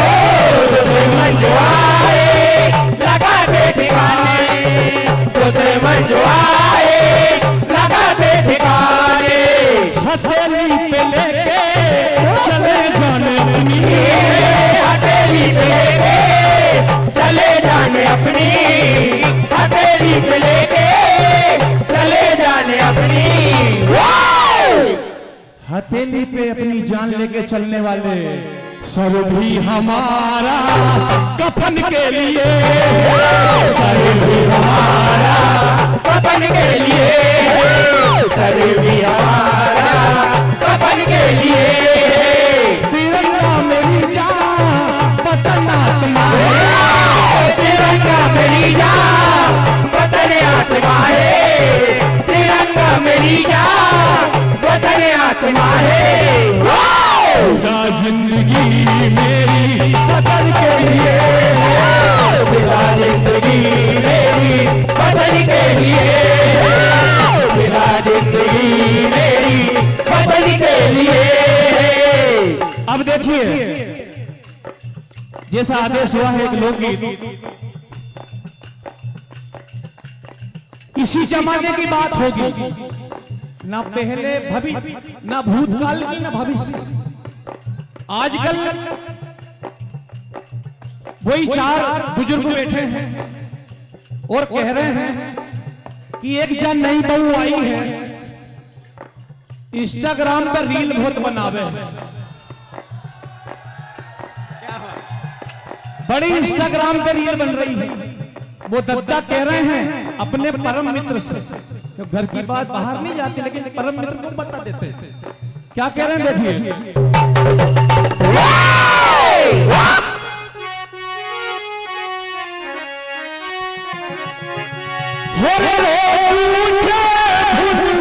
दुश्मन जो आए लगा दे ठिकाने, दुश्मन जो आए लगा दे ठिकाने। हथेली पे लेके चले जाने अपनी, हथेली पे लेके चले जाने अपनी, हथेली पे लेके चले जाने अपनी। हथेली पे अपनी जान लेके चलने वाले सर भी हमारा कफन के लिए, सर भी हमारा कफन के लिए, सर भी हमारा कफन के लिए। तिरंगा मेरी जान वतन आत्मा है, तिरंगा मेरी जान वतन आत्मा है, तिरंगा मेरी जान वतन आत्मा है। फिदा जिंदगी मेरी वतन के लिए, फिदा जिंदगी मेरी वतन के लिए, फिदा जिंदगी मेरी वतन के लिए। अब देखिए जैसा आदेश हुआ है एक लोकगीत, इसी जमाने की बात होगी, ना पहले भविष्य, ना भूतकाल की, ना भविष्य। आजकल वही चार बुजुर्ग बैठे हैं और कह रहे हैं कि एक जन नई बहू आई है, इंस्टाग्राम पर रील बहुत बनावे, बड़ी इंस्टाग्राम पे रील बन रही है। वो दद्दा कह रहे हैं अपने परम मित्र से, तो घर की बात बाहर नहीं जाती लेकिन परम मित्र को बता देते हैं। क्या कह रहे हैं देखिए,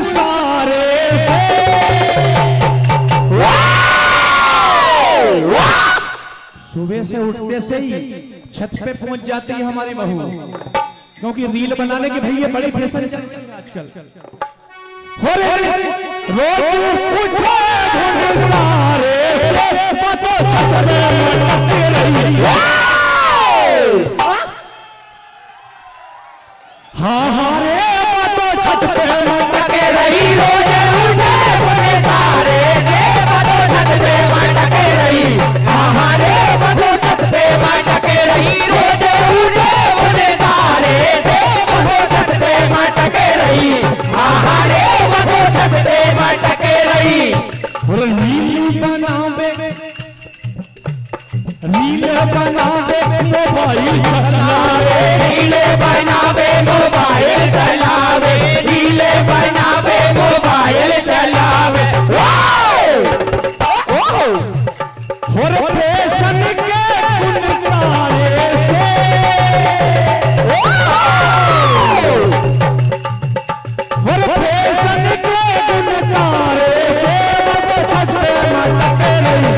सारे सुबह से उठते से ही छत पे पहुंच जाती है हमारी बहू, क्योंकि रील बनाने की भैया बड़ी फैशन चल रही है आजकल। रोज उठे धुन सारे से पतो छत में लटके रही, हाँ हाँ रे पतो छत पे लटके रही, रोज उठे धुन सारे से पतो छत पे लटके रही, हमारे पतो छत पे लटके रही, रोज उठे धुन सारे से पतो छत पे लटके रही, हमारे पतो छत पे लटके रही। रील बनावे, रील बनावे मोबाइल चलावे, रील बनावे मोबाइल चलावे, रील बनावे मोबाइल चलावे। और फैशन के गुनगारे से, और फैशन के गुनगारे से वो छत पे लटके रही,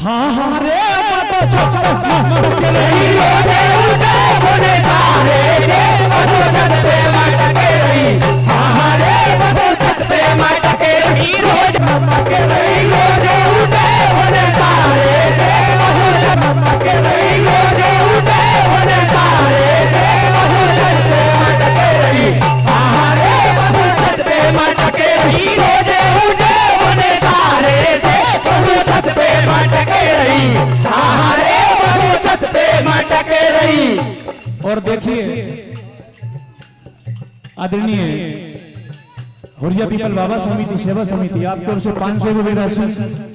हाँ हाँ रे वो छत पे लटके रही, रोज उठे धुन सारे से पतो छत पे लटके रही, हमारे पतो छत पे लटके रही, रोज लटके रही, रोज उठे धुन सारे से पतो छत पे लटके रही, रोज उठे धुन सारे से पतो छत पे लटके रही, हमारे पतो छत पे लटके रही, रोज उठे धुन सारे से पतो छत पे लटके रही, हमारे पतो छत पे लटके रही। और देखिए आदरणीय हुरिया पीपल बाबा समिति सेवा समिति आपकी ओर से 500 रुपए राशि,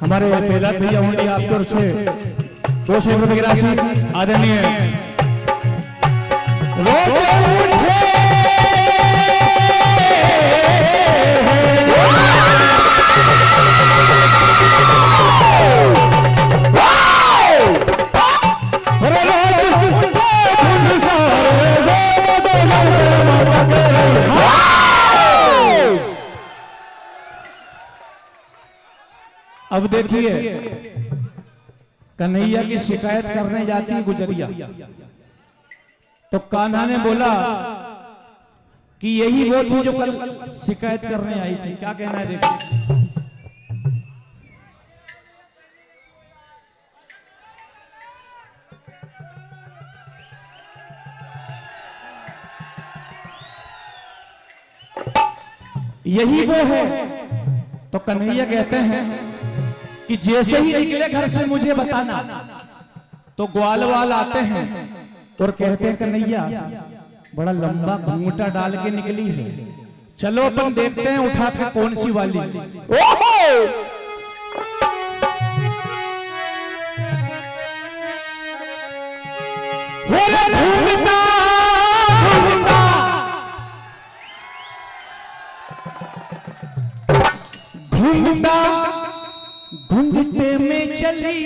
हमारे पहला भैया होंगे आपकी ओर से 200 रुपए की राशि। आदरणीय अब देखिए, कन्हैया की शिकायत करने जाती है गुजरिया, तो कान्हा ने बोला कि यही वो थी जो कल शिकायत करने आई थी। क्या कहना है देखिए। यही वो है। तो कन्हैया कहते हैं कि जैसे ही निकले घर से मुझे बताना। तो ग्वाल वाल आते हैं और कहते हैं कन्हैया बड़ा लंबा घूंघटा डाल के निकली है, चलो अपन देखते हैं उठा के कौन सी वाली। घूंघटा घूंघटे में चली,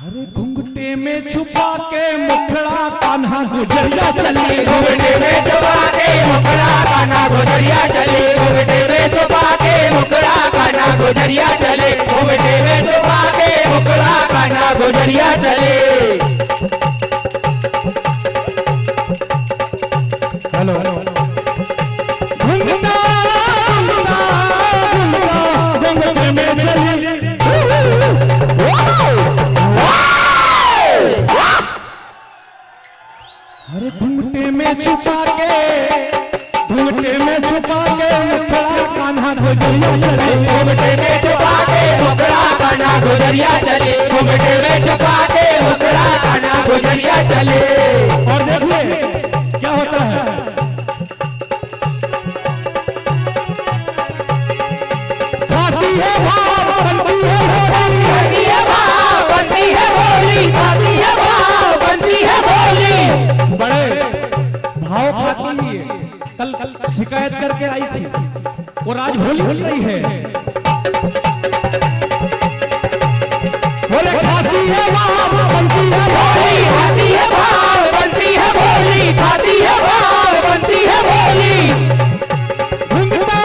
अरे घूंघटे में छुपा के मुखड़ा कान्हा गुजरिया चली। घूंघटे में छुपा के मुखड़ा कान्हा गुजरिया चले। घूंघटे में छुपा के मुखड़ा कान्हा गुजरिया चले। घूंघटे में छुपा के मुखड़ा कान्हा गुजरिया चले। हेलो घूंघटा घूंघटे में चली, अरे घूंघटे में छुपा के मुखड़ा कान्हा गुजरिया चले। घूंघटे में छुपा के मुखड़ा कान्हा गुजरिया चले। घूंघटे में छुपा के मुखड़ा कान्हा गुजरिया चले। और देखिए क्या होता है, खाती है भाव बनती है भोली, खाती है भाव बनती है भोली, खाती है भाव बनती है भोली। बड़े भाव खाती है। कल शिकायत करके आई थी और आज होली हो रही है। बोले खाती है भाव बनती है भोली, खाती है भाव बनती है भोली, खाती है भाव बनती है भोली। घूंघटा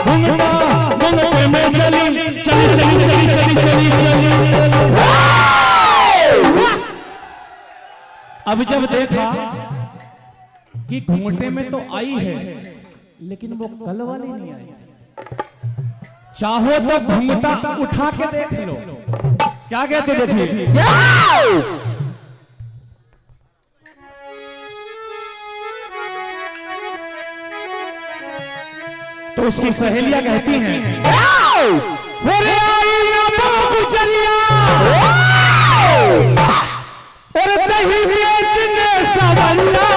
घूंघटे में चली चली चली चली चली चली चली। अब जब देखा कि घूंघटे में तो आई है लेकिन वो कल वाली नहीं आई, चाहो तो घूंघटा उठा के देख लो। क्या कहते देखिए, तो उसकी सहेलियां कहती हैं अरे आई ना गुजरिया और दही बेचने सवरिया,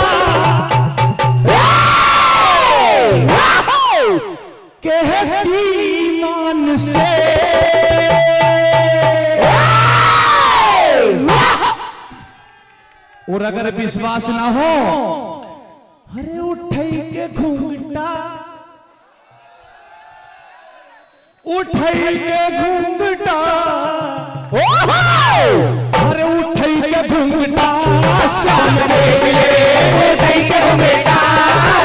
कहती मान से और अगर विश्वास ना हो, अरे उठाई के घूंघटा, उठाई के घूंघटा, अरे उठाई के घूंघटा शाम देख ले, उठाई के घूंघटा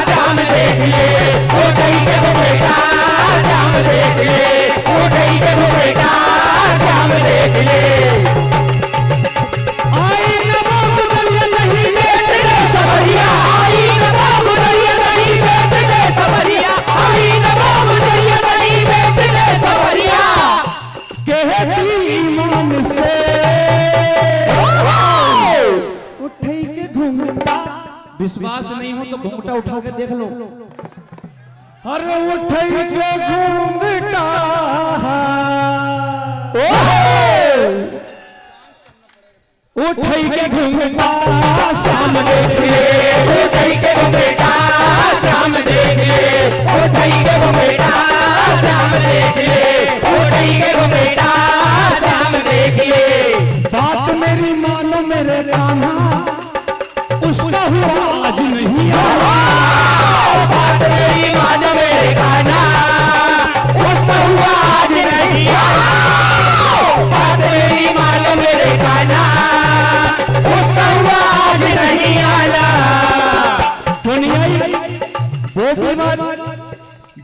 शाम देख ले, उठाई के घूंघटा शाम देख ले, उठाई के घूंघटा शाम देख ले। आई नवा गुजरिया नहीं बेचने सवरिया, आई नवा गुजरिया नहीं बेचने सवरिया, आई नवा गुजरिया नहीं बेचने सवरिया, कहती ईमान से उठाई के घूंघटा। विश्वास नहीं हो तो घूंघटा उठा के देख लो। अरे उठाई के घूंघटा, उठाई के घूंघटा शाम देख ले, उठाई के घूंघटा शाम देख ले, उठाई के घूंघटा शाम देख ले, उठाई के घूंघटा शाम देख ले। बात मेरी मानो मेरे कान्हा, उसका हुआ आज नहीं आया। बात मेरी मानो मेरे कान्हा, उसका हुआ आज नहीं आया। बात मेरी मानो मेरे कान्हा, उसका हुआ आज नहीं आना।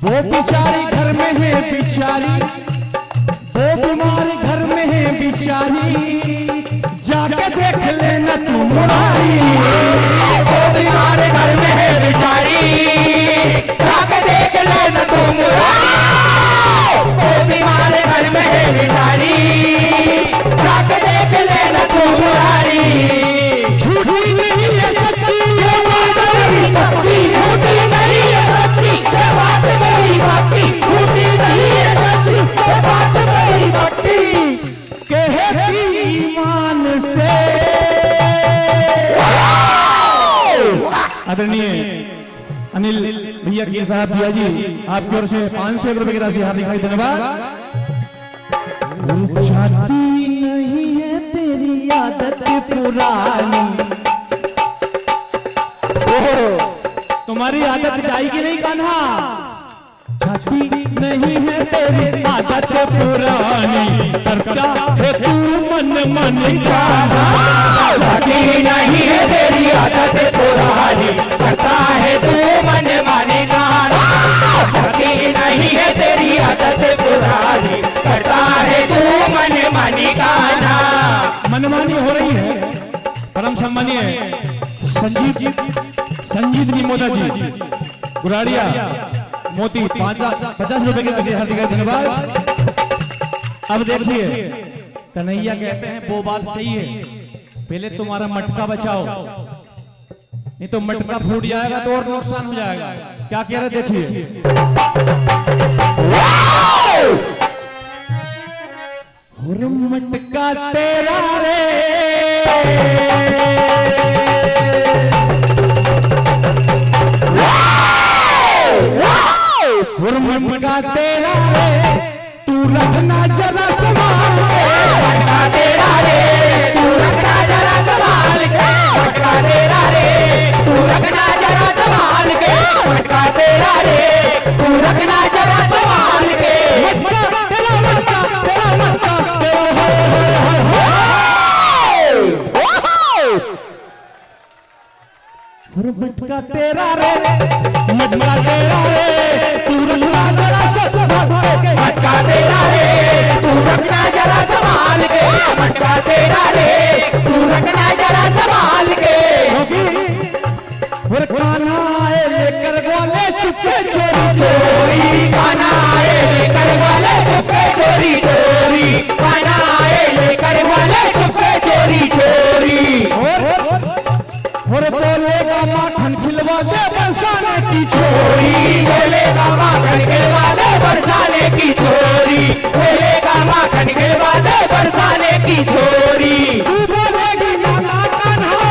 वो बिचारी घर में है बिचारी, वो बीमारी घर में है बिचारी, जाके देख लेना तू मुरारी। वो बीमार घर में है बिचारी, जाके देख लेना तू मुरारी। वो बीमार घर में है बिचारी, जाके देख लेना तू मुरारी। झूठी नहीं है सच्ची ये बात मेरी पक्की, झूठी नहीं है सच्ची ये बात मेरी पक्की, झूठी नहीं है सच्ची ये बात मेरी पक्की। कहती ईमान से। आदरणीय अनिल भैया की साहब भैया जी, आपकी ओर से 500 रुपए की राशि हार्दिक धन्यवाद। जाती नहीं है तेरी आदत पुरानी, तुम्हारी आदत जाएगी नहीं कान्हा, जाती नहीं है तेरी आदत पुरानी, करता है तू मन मन जाना। जाती नहीं है तेरी आदत पुरानी, करता है तू मन मानी गाना। जाती नहीं है तेरी आदत पुरानी, करता है तू मन मानी गाना। मनमानी हो रही है। परम सम्मानीय संजीवनी मोदा जी गुराड़िया मोती 50 रुपए की राशि हार्दिक धन्यवाद। अब देखिए कन्हैया कहते हैं वो बात सही है, पहले तुम्हारा मटका बचाओ, नहीं तो मटका फूट जाएगा तो और नुकसान हो जाएगा। क्या कह रहे देखिए। और मटका तेरा रे, और मटका तेरा रे, तू रखना जरा संभाल के। मटका तेरा रे तू रखना जरा संभाल के, मटका तेरा रे तू रखना जरा संभाल के, मटका तेरा रे तू रखना जरा संभाल के। और मटका तेरा रे, मटका तेरा रे, तू रखना जरा संभाल के। मटका तेरा रे तू रखना जरा संभाल के, मटका तेरा रे तू रखना जरा संभाल के। और कान्हा आए लेकर ग्वाले चुपके चोरी चोरी, कान्हा आए लेकर ग्वाले चुपके चोरी चोरी, कान्हा आए लेकर ग्वाले चुपके चोरी चोरी। और बोलेगा माखन खिलवा दे बरसाने की छोरी, बोलेगा माखन खिलवा दे बरसाने की छोरी, बोलेगा माखन खिलवा दे बरसाने की छोरी। तू बोलेगी नाना कान्हा,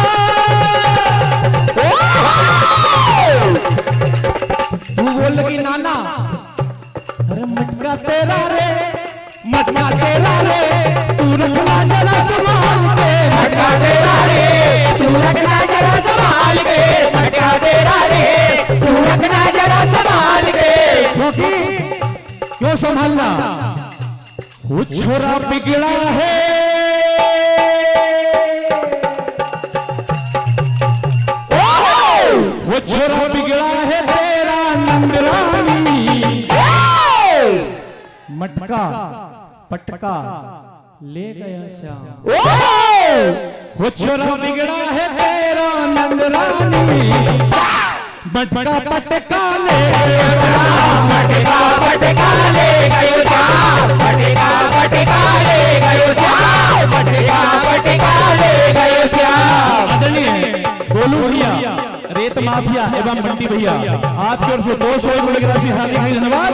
तू बोलेगी नाना, अरे मटका तेरा रे, मटका तेरा रे, तू रखना जरा संभाल के। मटका तेरा रे तू रखना जरा संभाल के, मटका तेरा रे तू रखना जरा संभाल के। क्यों संभालना, वो छोरा बिगड़ा है, वो छोरा बिगड़ा है तेरा नंदरानी। मटका पटका ले गया श्याम, वो छोरा बिगड़ा है तेरा नंदरानी। मटका पटका ले गया श्याम, मटका पटका ले गयो श्याम, मटका पटका ले गयो श्याम, मटका पटका ले गयो श्याम। आदरणीय गोलू भैया, रेत माफिया एवं बंटी भैया, आपकी ओर से 200 रुपए की राशि हार्दिक धन्यवाद।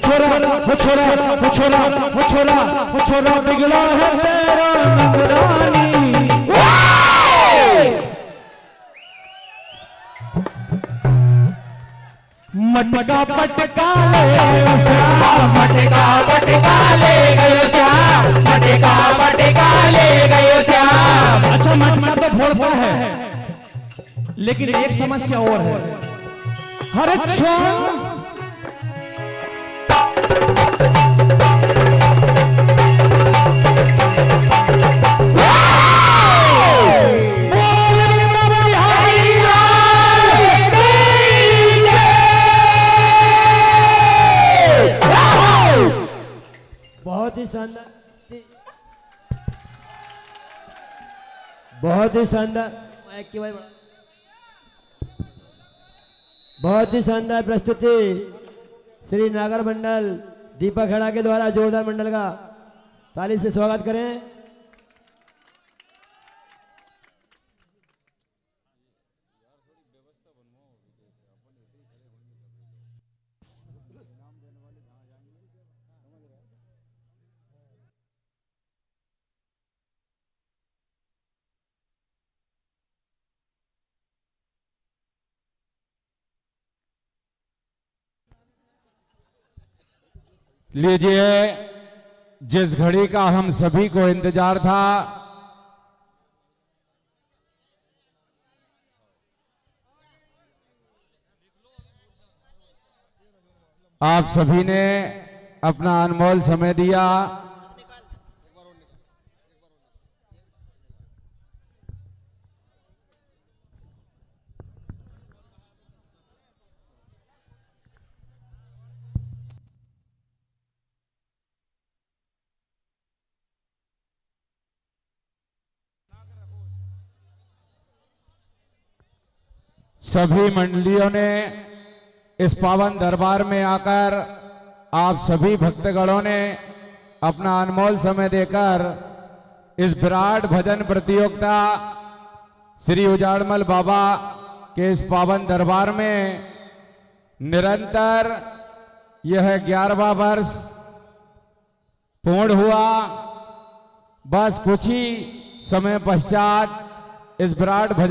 छोरा वो छोरा वो छोरा वो छोरा वो छोरा बिगड़ा है तेरा नंदरानी। मटका पटका ले गयो श्याम, मटका पटका ले गयो श्याम, मटका पटका ले गयो श्याम। अच्छा मटका तो फोड़ता है, लेकिन एक समस्या और है। हर क्षण बहुत ही शानदार माइक की भाई बहुत ही शानदार प्रस्तुति श्री नागर मंडल दीपक खड़ा के द्वारा जोरदार मंडल का ताली से स्वागत करें। लीजिए, जिस घड़ी का हम सभी को इंतजार था, आप सभी ने अपना अनमोल समय दिया। सभी मंडलियों ने इस पावन दरबार में आकर आप सभी भक्तगणों ने अपना अनमोल समय देकर इस विराट भजन प्रतियोगिता श्री उजाड़मल बाबा के इस पावन दरबार में निरंतर यह 11वां वर्ष पूर्ण हुआ। बस कुछ ही समय पश्चात इस विराट भजन